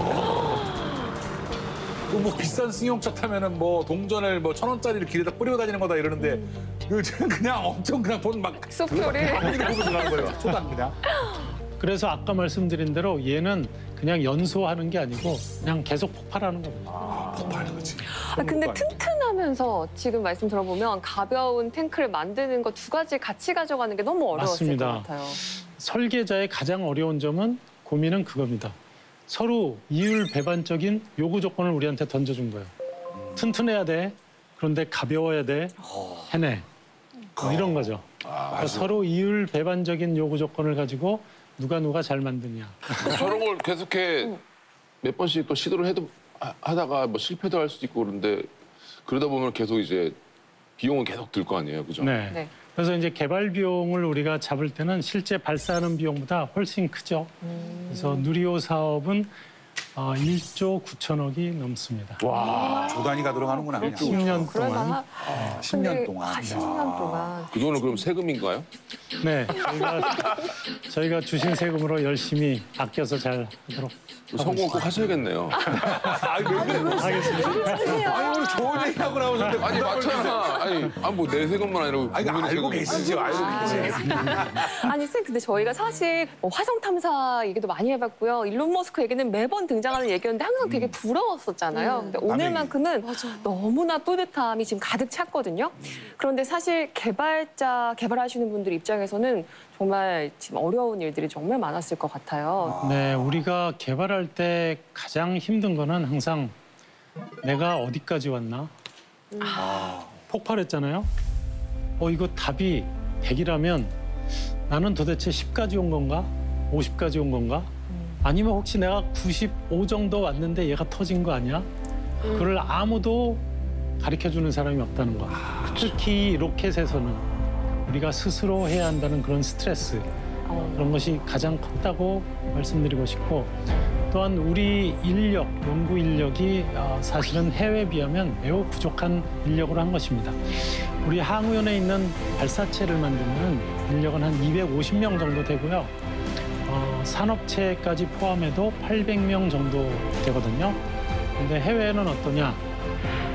[SPEAKER 3] 뭐 비싼 승용차 타면은 뭐 동전을 뭐 1,000원짜리를 길에다 뿌리고 다니는 거다 이러는데 요즘 그냥 엄청 그냥 막
[SPEAKER 2] 쑥소리.
[SPEAKER 3] 보면서 가는 거예요. 초단 그냥.
[SPEAKER 4] 그래서 아까 말씀드린 대로 얘는 그냥 연소하는 게 아니고 그냥 계속 폭발하는 겁니다.
[SPEAKER 3] 폭발하는 거지.
[SPEAKER 2] 근데 튼튼하면서 지금 말씀 들어보면 가벼운 탱크를 만드는 거 2가지 같이 가져가는 게 너무 어려웠을
[SPEAKER 4] 맞습니다.
[SPEAKER 2] 것 같아요.
[SPEAKER 4] 설계자의 가장 어려운 점은 고민은 그겁니다. 서로 이율 배반적인 요구 조건을 우리한테 던져준 거예요. 튼튼해야 돼. 그런데 가벼워야 돼. 해내. 뭐 이런 거죠. 그러니까 서로 이율 배반적인 요구 조건을 가지고 누가 잘 만드냐.
[SPEAKER 5] 저런 걸 계속해 몇 번씩 또 시도를 하다가 뭐 실패도 할 수도 있고 그런데 그러다 보면 계속 이제 비용은 계속 들 거 아니에요, 그죠?
[SPEAKER 4] 네. 그래서 이제 개발 비용을 우리가 잡을 때는 실제 발사하는 비용보다 훨씬 크죠. 그래서 누리호 사업은 1조 9천억이 넘습니다.
[SPEAKER 3] 와, 조 단위가 들어가는구나. 그냥.
[SPEAKER 4] 10년 동안.
[SPEAKER 3] 10년 동안.
[SPEAKER 2] 10년 동안.
[SPEAKER 5] 그 돈은 그럼 세금인가요?
[SPEAKER 4] 네, 저희가 주신 세금으로 열심히 아껴서 잘 하도록
[SPEAKER 5] 성공 꼭 하셔야겠네요.
[SPEAKER 4] 하겠습니다.
[SPEAKER 3] 아니 오늘 좋은 얘기하고 나오셨는데
[SPEAKER 5] 아니 맞잖아. 아니 뭐 내 세금만 아니라
[SPEAKER 3] 아니 알고 계시죠? 알고 계시죠?
[SPEAKER 2] 아니 쌤 근데 저희가 사실 화성 탐사 얘기도 많이 해봤고요. 일론 머스크 얘기는 매번 등장하는 얘기였는데 항상 되게 부러웠었잖아요. 근데 오늘만큼은 너무나 뿌듯함이 지금 가득 찼거든요. 그런데 사실 개발하시는 분들 입장에서는 정말 지금 어려운 일들이 정말 많았을 것 같아요.
[SPEAKER 4] 네, 우리가 개발할 때 가장 힘든 거는 항상 내가 어디까지 왔나? 폭발했잖아요. 이거 답이 100이라면 나는 도대체 10까지 온 건가? 50까지 온 건가? 아니면 혹시 내가 95 정도 왔는데 얘가 터진 거 아니야? 그걸 아무도 가르쳐주는 사람이 없다는 거. 특히 로켓에서는 우리가 스스로 해야 한다는 그런 스트레스, 그런 것이 가장 컸다고 말씀드리고 싶고, 또한 우리 인력, 연구 인력이 사실은 해외에 비하면 매우 부족한 인력으로 한 것입니다. 우리 항우연에 있는 발사체를 만드는 인력은 한 250명 정도 되고요. 산업체까지 포함해도 800명 정도 되거든요. 근데 해외에는 어떠냐?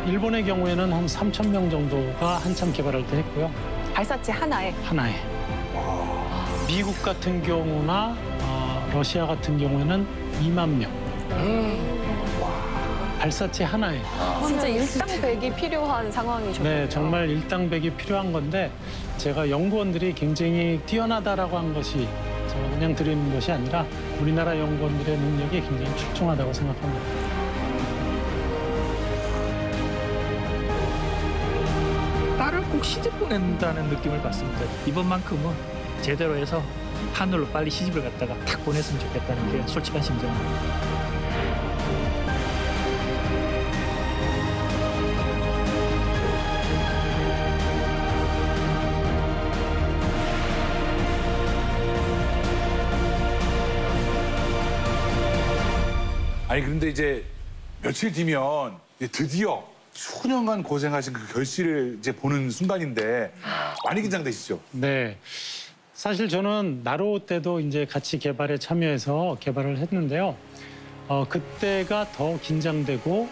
[SPEAKER 4] 일본의 경우에는 한 3,000명 정도가 한참 개발할 때 했고요.
[SPEAKER 2] 발사체 하나에?
[SPEAKER 4] 하나에. 미국 같은 경우나 러시아 같은 경우에는 2만 명. 발사체 하나에.
[SPEAKER 2] 진짜 일당백이 필요한 상황이셨네요.
[SPEAKER 4] 네, 정말 일당백이 필요한 건데 제가 연구원들이 굉장히 뛰어나다라고 한 것이 제가 그냥 드리는 것이 아니라 우리나라 연구원들의 능력이 굉장히 출중하다고 생각합니다.
[SPEAKER 10] 딸을 꼭 시집 보낸다는 느낌을 받습니다. 이번만큼은 제대로 해서 하늘로 빨리 시집을 갔다가 탁 보냈으면 좋겠다는 게 솔직한 심정입니다.
[SPEAKER 3] 아니 그런데 이제 며칠 뒤면 이제 드디어 수년간 고생하신 그 결실을 이제 보는 순간인데 많이 긴장되시죠?
[SPEAKER 4] 네. 사실 저는 나로 때도 이제 같이 개발에 참여해서 개발을 했는데요. 그때가 더 긴장되고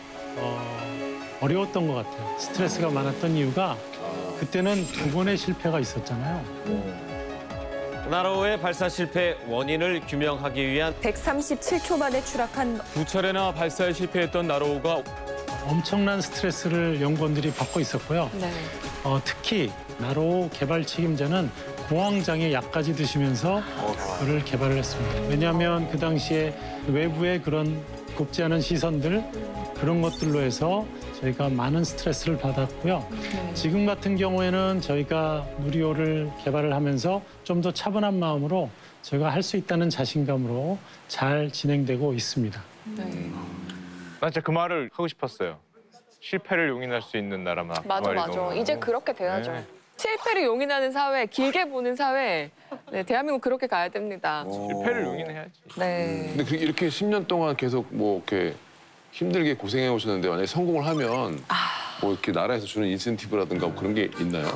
[SPEAKER 4] 어려웠던 것 같아요. 스트레스가 많았던 이유가 그때는 2번의 실패가 있었잖아요.
[SPEAKER 11] 나로우의 발사 실패 원인을 규명하기 위한
[SPEAKER 2] 137초 만에 추락한
[SPEAKER 6] 2차례나 발사에 실패했던 나로우가
[SPEAKER 4] 엄청난 스트레스를 연구원들이 받고 있었고요.
[SPEAKER 2] 네.
[SPEAKER 4] 특히 나로우 개발 책임자는 공황장애 약까지 드시면서 그를 개발을 했습니다. 왜냐하면 그 당시에 외부의 그런 곱지 않은 시선들 그런 것들로 해서 저희가 많은 스트레스를 받았고요. 지금 같은 경우에는 저희가 누리호를 개발을 하면서 좀 더 차분한 마음으로 저희가 할 수 있다는 자신감으로 잘 진행되고 있습니다.
[SPEAKER 2] 네.
[SPEAKER 6] 난 진짜 그 말을 하고 싶었어요. 실패를 용인할 수 있는 나라만.
[SPEAKER 2] 맞아,
[SPEAKER 6] 그 말이
[SPEAKER 2] 맞아.
[SPEAKER 6] 너무...
[SPEAKER 2] 이제 그렇게 돼야죠.
[SPEAKER 6] 네.
[SPEAKER 2] 실패를 용인하는 사회, 길게 보는 사회. 네, 대한민국 그렇게 가야 됩니다.
[SPEAKER 6] 실패를 용인해야지.
[SPEAKER 2] 네.
[SPEAKER 5] 근데 이렇게 10년 동안 계속 뭐 이렇게 힘들게 고생해 오셨는데 만약에 성공을 하면 뭐 이렇게 나라에서 주는 인센티브라든가 뭐 그런 게 있나요?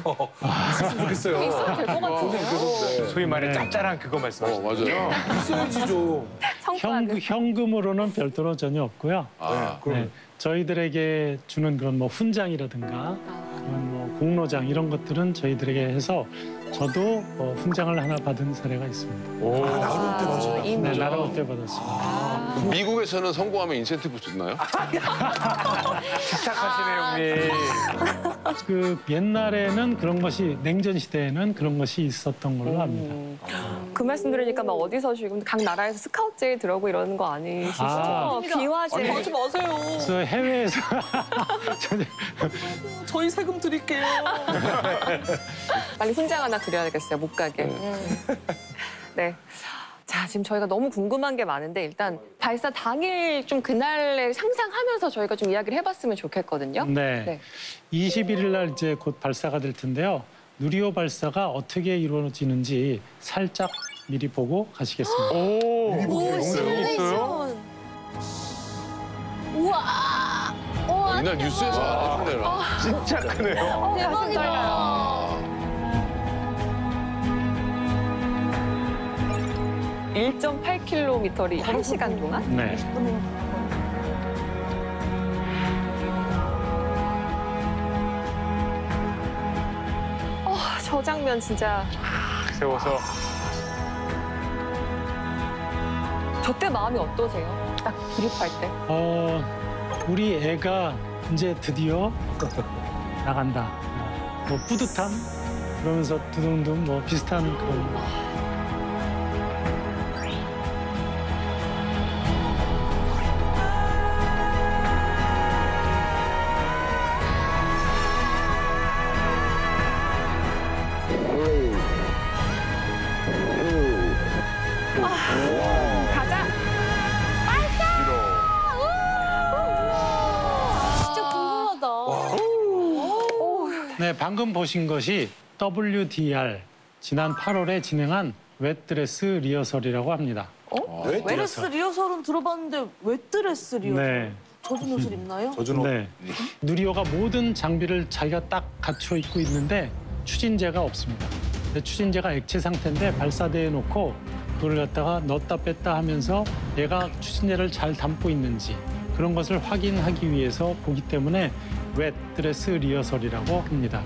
[SPEAKER 3] 있었으면 좋겠어요.
[SPEAKER 2] 있어도 될 것 같은데요.
[SPEAKER 6] 소위 말해 짭짤한 그거 말씀하시는 거죠?
[SPEAKER 5] 맞아요.
[SPEAKER 3] 있어야지 좀.
[SPEAKER 4] 현금으로는 별도로 전혀 없고요. 네, 저희들에게 주는 그런 뭐 훈장이라든가 그런 뭐 공로장 이런 것들은 저희들에게 해서 저도 훈장을 하나 받은 사례가 있습니다.
[SPEAKER 3] 나올 때 맞아요.
[SPEAKER 4] 네, 날아올 때 받았습니다.
[SPEAKER 5] 미국에서는 성공하면 인센티브 주나요?
[SPEAKER 6] 착하시네 형님.
[SPEAKER 4] 그 옛날에는 그런 것이 냉전 시대에는 그런 것이 있었던 걸로 압니다.
[SPEAKER 2] 그 말씀 들으니까 막 어디서 지금 각 나라에서 스카우트제이 들어오고 이러는 거 아니시죠?
[SPEAKER 4] 아.
[SPEAKER 2] 비화제.
[SPEAKER 9] 하지 마세요.
[SPEAKER 4] 그래서 해외에서
[SPEAKER 9] 저희 세금 드릴게요.
[SPEAKER 2] 빨리 훈장 하나 드려야겠어요, 못 가게. 네. 자, 지금 저희가 너무 궁금한 게 많은데 일단 발사 당일 좀 그날을 상상하면서 저희가 좀 이야기를 해봤으면 좋겠거든요.
[SPEAKER 4] 네. 21일 날 이제 곧 발사가 될 텐데요. 누리호 발사가 어떻게 이루어지는지 살짝 미리 보고 가시겠습니다.
[SPEAKER 8] 오, 시뮬레이션. 우와. 우와.
[SPEAKER 5] 이날 뉴스에서 안 했는데.
[SPEAKER 6] 진짜 크네요.
[SPEAKER 8] 대박이다.
[SPEAKER 2] 1.8km를 1시간 동안?
[SPEAKER 4] 네.
[SPEAKER 2] 저 장면 진짜.
[SPEAKER 6] 세워서.
[SPEAKER 2] 저 때 마음이 어떠세요? 딱 기립할 때?
[SPEAKER 4] 우리 애가 이제 드디어 나간다. 뭐 뿌듯함 그러면서 두둥둥 뭐 비슷한 그런.
[SPEAKER 2] 가자!
[SPEAKER 8] 진짜 궁금하다.
[SPEAKER 4] 네, 방금 보신 것이 WDR 지난 8월에 진행한 웻드레스 리허설이라고 합니다.
[SPEAKER 9] 웨드레스 리허설은 들어봤는데 웨드레스 리허설?
[SPEAKER 4] 네.
[SPEAKER 9] 젖은 옷을 입나요?
[SPEAKER 4] 네. 누리호가 모든 장비를 자기가 딱 갖춰 입고 있는데 추진제가 없습니다. 근데 추진제가 액체 상태인데 발사대에 놓고 그걸 갖다가 넣었다 뺐다 하면서 얘가 추진제를 잘 담고 있는지 그런 것을 확인하기 위해서 보기 때문에 웻드레스 리허설이라고 합니다.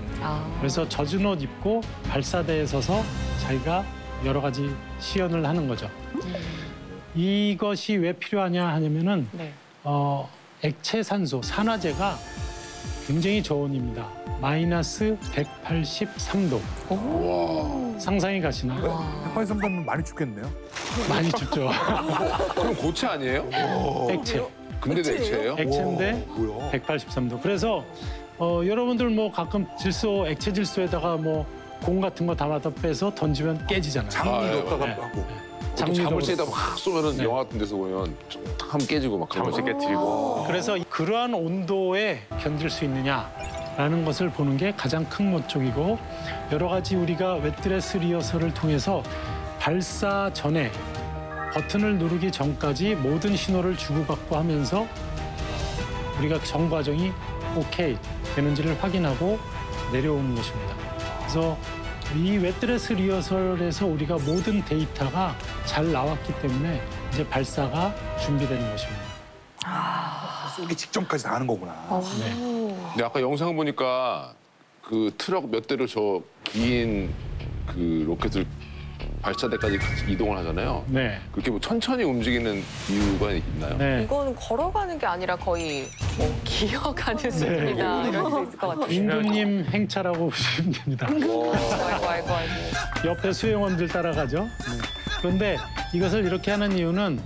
[SPEAKER 4] 그래서 젖은 옷 입고 발사대에 서서 자기가 여러 가지 시연을 하는 거죠. 이것이 왜 필요하냐 하냐면은 액체 산소, 산화제가 굉장히 저온입니다. 마이너스 183도. 상상이 가시나요?
[SPEAKER 3] 183도면 많이 춥겠네요.
[SPEAKER 4] 많이 춥죠.
[SPEAKER 5] 그럼 고체 아니에요?
[SPEAKER 4] 액체.
[SPEAKER 5] 근데도 액체예요?
[SPEAKER 4] 액체인데 183도. 그래서 여러분들 뭐 가끔 질소, 액체 질소에다가 뭐 공 같은 거 담아다 빼서 던지면 깨지잖아요.
[SPEAKER 3] 장미 넣다가 하고.
[SPEAKER 5] 자물쇠에다 막 쏘면은 영화 같은 데서 보면 한번 깨지고 막
[SPEAKER 6] 자물쇠 깨뜨리고.
[SPEAKER 4] 그래서 그러한 온도에 견딜 수 있느냐라는 것을 보는 게 가장 큰 목적이고 여러 가지 우리가 웻드레스 리허설을 통해서 발사 전에 버튼을 누르기 전까지 모든 신호를 주고받고 하면서 우리가 전 과정이 오케이 되는지를 확인하고 내려오는 것입니다. 그래서 이 웻드레스 리허설에서 우리가 모든 데이터가 잘 나왔기 때문에 이제 발사가 준비되는 것입니다.
[SPEAKER 3] 쏘기 직전까지 다 하는 거구나.
[SPEAKER 5] 근데 아까 영상 보니까 그 트럭 몇 대로 저 긴 그 로켓을 발사대까지 같이 이동을 하잖아요.
[SPEAKER 4] 네.
[SPEAKER 5] 그렇게 뭐 천천히 움직이는 이유가 있나요?
[SPEAKER 4] 네.
[SPEAKER 2] 이건 걸어가는 게 아니라 거의 뭐 기어가는 수준이다 이럴 수 있을 것 같아요.
[SPEAKER 4] 임금님 행차라고 보시면 됩니다.
[SPEAKER 2] 아이고.
[SPEAKER 4] 옆에 수행원들 따라가죠. 네. 그런데 이것을 이렇게 하는 이유는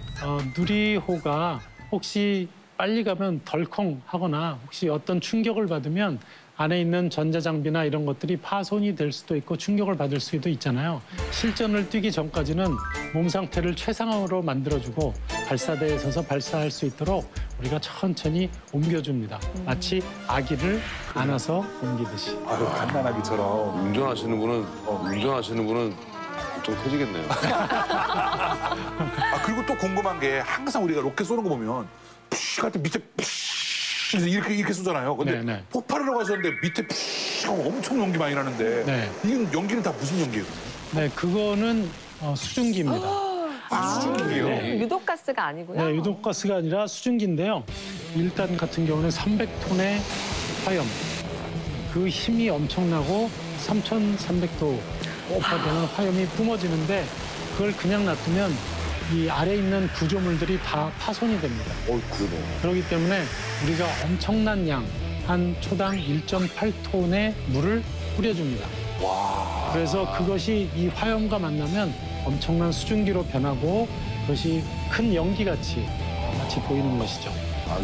[SPEAKER 4] 누리호가 혹시 빨리 가면 덜컹하거나 혹시 어떤 충격을 받으면 안에 있는 전자장비나 이런 것들이 파손이 될 수도 있고 충격을 받을 수도 있잖아요. 실전을 뛰기 전까지는 몸 상태를 최상으로 만들어주고 발사대에 서서 발사할 수 있도록 우리가 천천히 옮겨줍니다. 마치 아기를 안아서 옮기듯이.
[SPEAKER 3] 아유, 갓난아기처럼.
[SPEAKER 5] 운전하시는 분은 좀 터지겠네요.
[SPEAKER 3] 아, 그리고 또 궁금한 게 항상 우리가 로켓 쏘는 거 보면 푸쉬 할 때 밑에 푸쉬 이렇게 쏘잖아요. 근데
[SPEAKER 4] 네네.
[SPEAKER 3] 폭발하려고 하셨는데 밑에 푸쉬 하고 엄청 연기 많이 나는데
[SPEAKER 4] 네.
[SPEAKER 3] 이건 연기는 다 무슨 연기예요?
[SPEAKER 4] 네, 그거는 수증기입니다.
[SPEAKER 3] 수증기요?
[SPEAKER 4] 네.
[SPEAKER 2] 유독가스가 아니고요.
[SPEAKER 4] 네, 유독가스가 아니라 수증기인데요. 1단 같은 경우는 300톤의 화염. 그 힘이 엄청나고 3,300도 오파되는 화염이 뿜어지는데 그걸 그냥 놔두면 이 아래에 있는 구조물들이 다 파손이 됩니다.
[SPEAKER 3] 그러네.
[SPEAKER 4] 그렇기 때문에 우리가 엄청난 양, 한 초당 1.8톤의 물을 뿌려줍니다.
[SPEAKER 3] 와.
[SPEAKER 4] 그래서 그것이 이 화염과 만나면 엄청난 수증기로 변하고 그것이 큰 연기같이 마치 보이는 것이죠.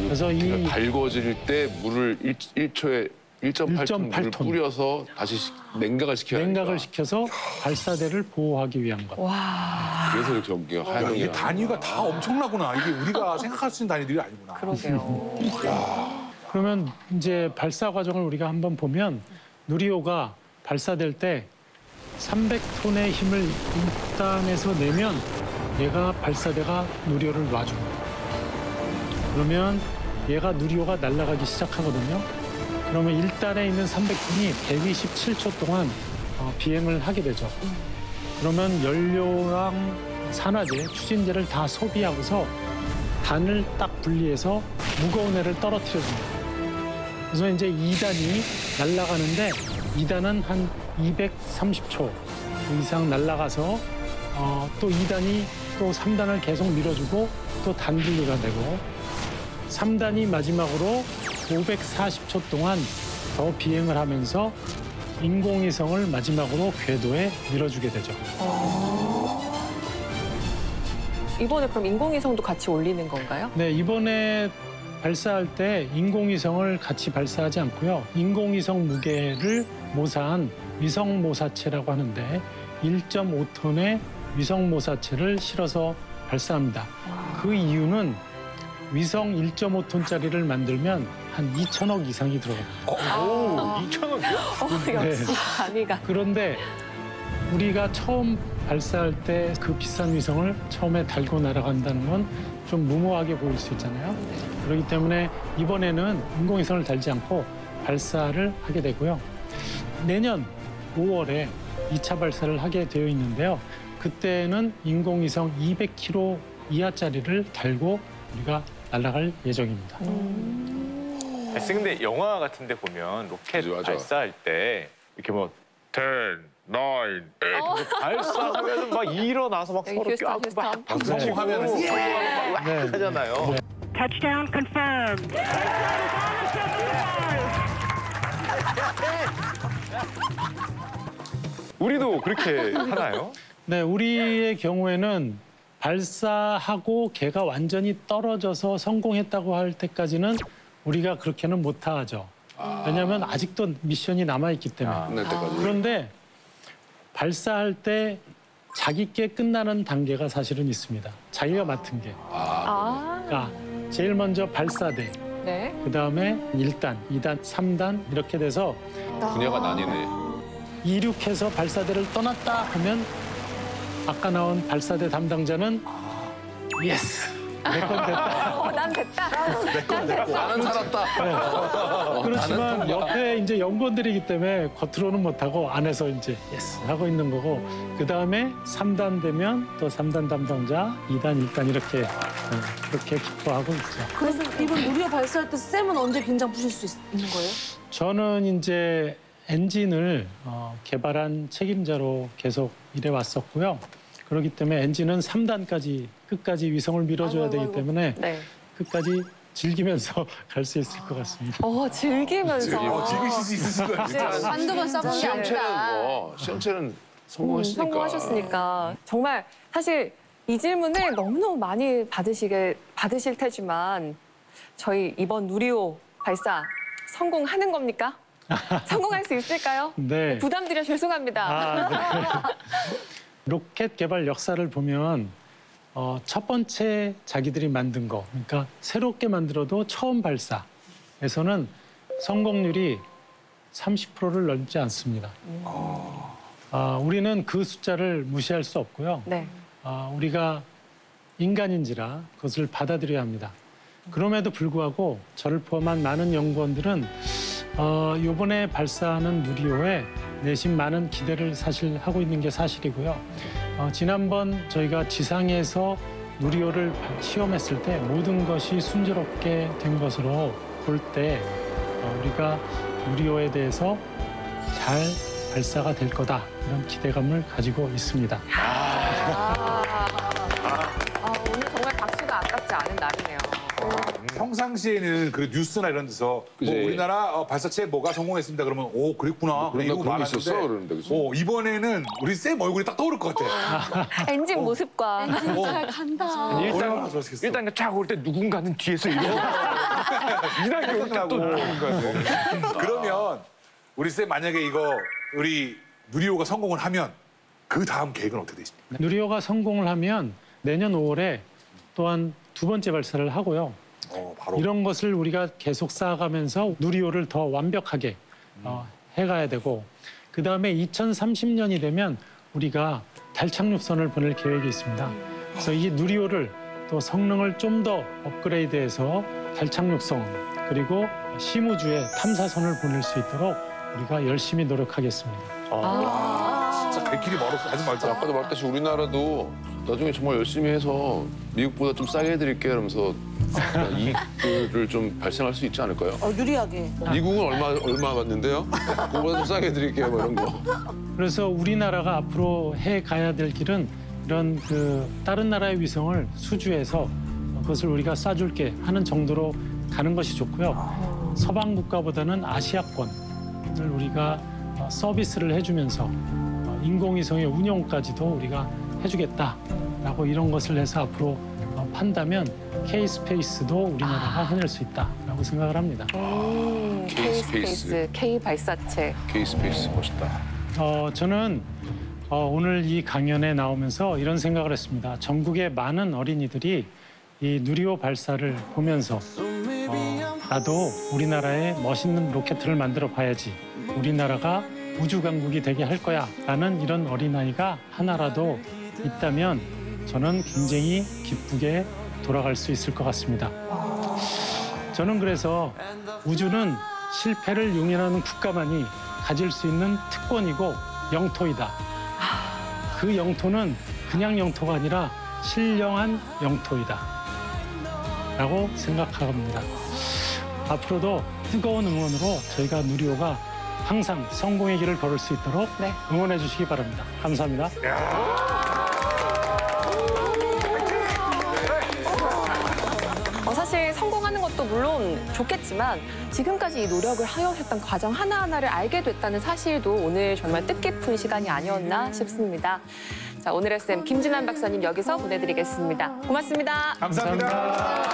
[SPEAKER 4] 그래서 이
[SPEAKER 5] 달궈질 때 물을 1초에 1.8톤 물을 뿌려서 다시 냉각을 시켜야 되니까.
[SPEAKER 4] 냉각을 시켜서 발사대를 보호하기 위한 것.
[SPEAKER 2] 와.
[SPEAKER 5] 그래서 이렇게 연기가
[SPEAKER 3] 야,
[SPEAKER 5] 하얀
[SPEAKER 3] 이게 단위가 다 엄청나구나. 이게 우리가 생각할 수 있는 단위들이 아니구나.
[SPEAKER 2] 그러게요.
[SPEAKER 4] 그러면 이제 발사 과정을 우리가 한번 보면 누리호가 발사될 때 300톤의 힘을 1단에서 내면 얘가 발사대가 누리호를 놔줍니다. 그러면 얘가 누리호가 날아가기 시작하거든요. 그러면 1단에 있는 300톤이 127초 동안 비행을 하게 되죠. 그러면 연료랑 산화제, 추진제를 다 소비하고서 단을 딱 분리해서 무거운 애를 떨어뜨려줍니다. 그래서 이제 2단이 날아가는데 2단은 한 230초 이상 날아가서 또 2단이 또 3단을 계속 밀어주고 또 단 분리가 되고 3단이 마지막으로 540초 동안 더 비행을 하면서 인공위성을 마지막으로 궤도에 밀어주게 되죠.
[SPEAKER 2] 이번에 그럼 인공위성도 같이 올리는 건가요?
[SPEAKER 4] 네, 이번에 발사할 때 인공위성을 같이 발사하지 않고요. 인공위성 무게를 모사한 위성모사체라고 하는데 1.5톤의 위성모사체를 실어서 발사합니다. 그 이유는 위성 1.5톤짜리를 만들면 한 2천억 이상이 들어갑니다.
[SPEAKER 6] 2,000원이요?
[SPEAKER 2] 역시 단위가.
[SPEAKER 4] 그런데 우리가 처음 발사할 때 그 비싼 위성을 처음에 달고 날아간다는 건 좀 무모하게 보일 수 있잖아요. 그렇기 때문에 이번에는 인공위성을 달지 않고 발사를 하게 되고요. 내년 5월에 2차 발사를 하게 되어 있는데요. 그때는 인공위성 200km 이하짜리를 달고 우리가 날아갈 예정입니다.
[SPEAKER 6] 근데 영화 같은 데 보면 로켓
[SPEAKER 5] 맞아.
[SPEAKER 6] 발사할 때 이렇게 뭐 10, 9, 8 발사하면 막 일어나서 막 서로
[SPEAKER 2] 휴스턴,
[SPEAKER 6] 껴안고 막
[SPEAKER 2] 휴스턴.
[SPEAKER 6] 방송하면 막
[SPEAKER 4] 네.
[SPEAKER 6] 하잖아요.
[SPEAKER 1] Touchdown confirmed.
[SPEAKER 6] 우리도 그렇게 하나요?
[SPEAKER 4] 네, 우리의 경우에는 발사하고 걔가 완전히 떨어져서 성공했다고 할 때까지는 우리가 그렇게는 못하죠. 왜냐하면 아직도 미션이 남아있기 때문에.
[SPEAKER 5] 끝날 때까지.
[SPEAKER 4] 그런데 발사할 때 자기께 끝나는 단계가 사실은 있습니다. 자기가 맡은 게. 그러니까 제일 먼저 발사대,
[SPEAKER 2] 네.
[SPEAKER 4] 그다음에 1단, 2단, 3단 이렇게 돼서
[SPEAKER 5] 분야가 나뉘네.
[SPEAKER 4] 이륙해서 발사대를 떠났다 하면 아까 나온 발사대 담당자는 예스! 내 건 됐다.
[SPEAKER 2] 난 됐다. 난 됐어.
[SPEAKER 5] 나는 살았다.
[SPEAKER 4] 그렇지만 옆에 이제 연구원들이기 때문에 겉으로는 못하고 안에서 이제 예스 하고 있는 거고 그 다음에 3단 되면 또 3단 담당자, 2단, 1단 이렇게 그렇게 기뻐하고 있죠.
[SPEAKER 9] 그래서 이번 누리호 발사할 때 쌤은 언제 긴장 푸실 수 있는 거예요?
[SPEAKER 4] 저는 이제 엔진을 개발한 책임자로 계속 일해왔었고요. 그렇기 때문에 엔진은 3단까지 끝까지 위성을 밀어줘야 되기 때문에
[SPEAKER 2] 네.
[SPEAKER 4] 끝까지 즐기면서 갈 수 있을 것 같습니다.
[SPEAKER 2] 즐기면서.
[SPEAKER 3] 즐기실 수 있을 것 같아요.
[SPEAKER 8] 한두 번 써본 게
[SPEAKER 5] 시험체는
[SPEAKER 8] 아니라.
[SPEAKER 5] 시험체는 성공했으니까.
[SPEAKER 2] 성공하셨으니까. 정말 사실 이 질문을 너무너무 많이 받으실 테지만 저희 이번 누리호 발사 성공하는 겁니까? 성공할 수 있을까요?
[SPEAKER 4] 네.
[SPEAKER 2] 부담드려 죄송합니다.
[SPEAKER 4] 네. 로켓 개발 역사를 보면 첫 번째 자기들이 만든 거, 그러니까 새롭게 만들어도 처음 발사에서는 성공률이 30%를 넘지 않습니다. 우리는 그 숫자를 무시할 수 없고요.
[SPEAKER 2] 네.
[SPEAKER 4] 우리가 인간인지라 그것을 받아들여야 합니다. 그럼에도 불구하고 저를 포함한 많은 연구원들은 이번에 발사하는 누리호에 내심 많은 기대를 사실 하고 있는 게 사실이고요. 지난번 저희가 지상에서 누리호를 시험했을 때 모든 것이 순조롭게 된 것으로 볼 때 우리가 누리호에 대해서 잘 발사가 될 거다 이런 기대감을 가지고 있습니다.
[SPEAKER 2] 오늘 정말 박수가 아깝지 않은 날이네요.
[SPEAKER 3] 평상시에는 그 뉴스나 이런 데서 뭐
[SPEAKER 5] 그치.
[SPEAKER 3] 우리나라 발사체 뭐가 성공했습니다 그러면 오 그랬구나 이러고
[SPEAKER 5] 그런 게 있었어
[SPEAKER 3] 말하는데
[SPEAKER 5] 그러는데 그죠?
[SPEAKER 3] 이번에는 우리 쌤 얼굴이 딱 떠오를 것 같아.
[SPEAKER 2] 엔진 모습과
[SPEAKER 9] 잘 간다.
[SPEAKER 3] 얼마나 좋았겠어.
[SPEAKER 6] 일단 쫙 올 때 누군가는 뒤에서 이러고 이상하게 올때 또 누군가는.
[SPEAKER 3] 그러면 우리 쌤 만약에 이거 우리 누리호가 성공을 하면 그 다음 계획은 어떻게 되십니까?
[SPEAKER 4] 누리호가 성공을 하면 내년 5월에 또한 두 번째 발사를 하고요.
[SPEAKER 3] 바로.
[SPEAKER 4] 이런 것을 우리가 계속 쌓아가면서 누리호를 더 완벽하게 해가야 되고 그다음에 2030년이 되면 우리가 달 착륙선을 보낼 계획이 있습니다. 그래서 이 누리호를 또 성능을 좀 더 업그레이드해서 달 착륙선 그리고 심우주에 탐사선을 보낼 수 있도록 우리가 열심히 노력하겠습니다.
[SPEAKER 3] 진짜 갈 길이 멀었어. 하지 말자.
[SPEAKER 5] 아까도 말했듯이 우리나라도 나중에 정말 열심히 해서 미국보다 좀 싸게 해드릴게요 이러면서 이익들을 좀 발생할 수 있지 않을까요?
[SPEAKER 9] 유리하게.
[SPEAKER 5] 미국은 얼마 받는데요? 그거보다 좀 싸게 해드릴게요 뭐 이런 거.
[SPEAKER 4] 그래서 우리나라가 앞으로 해 가야 될 길은 이런 다른 나라의 위성을 수주해서 그것을 우리가 쏴줄게 하는 정도로 가는 것이 좋고요. 서방 국가보다는 아시아권을 우리가 서비스를 해주면서 인공위성의 운영까지도 우리가 해주겠다라고 이런 것을 해서 앞으로 판다면 K-스페이스도 우리나라가 해낼 수 있다라고 생각을 합니다.
[SPEAKER 2] K-스페이스, K-발사체.
[SPEAKER 5] K-스페이스 멋있다.
[SPEAKER 4] 저는 오늘 이 강연에 나오면서 이런 생각을 했습니다. 전국의 많은 어린이들이 이 누리호 발사를 보면서 나도 우리나라에 멋있는 로켓을 만들어 봐야지. 우리나라가 우주 강국이 되게 할 거야 라는 이런 어린아이가 하나라도 있다면 저는 굉장히 기쁘게 돌아갈 수 있을 것 같습니다. 저는 그래서 우주는 실패를 용인하는 국가만이 가질 수 있는 특권이고 영토이다. 그 영토는 그냥 영토가 아니라 신령한 영토이다 라고 생각합니다. 앞으로도 뜨거운 응원으로 저희가 누리호가 항상 성공의 길을 걸을 수 있도록 응원해 주시기 바랍니다. 감사합니다.
[SPEAKER 2] 사실 성공하는 것도 물론 좋겠지만 지금까지 이 노력을 하여오셨던 과정 하나하나를 알게 됐다는 사실도 오늘 정말 뜻깊은 시간이 아니었나 싶습니다. 자, 오늘의 쌤 김진환 박사님 여기서 보내드리겠습니다. 고맙습니다.
[SPEAKER 3] 감사합니다.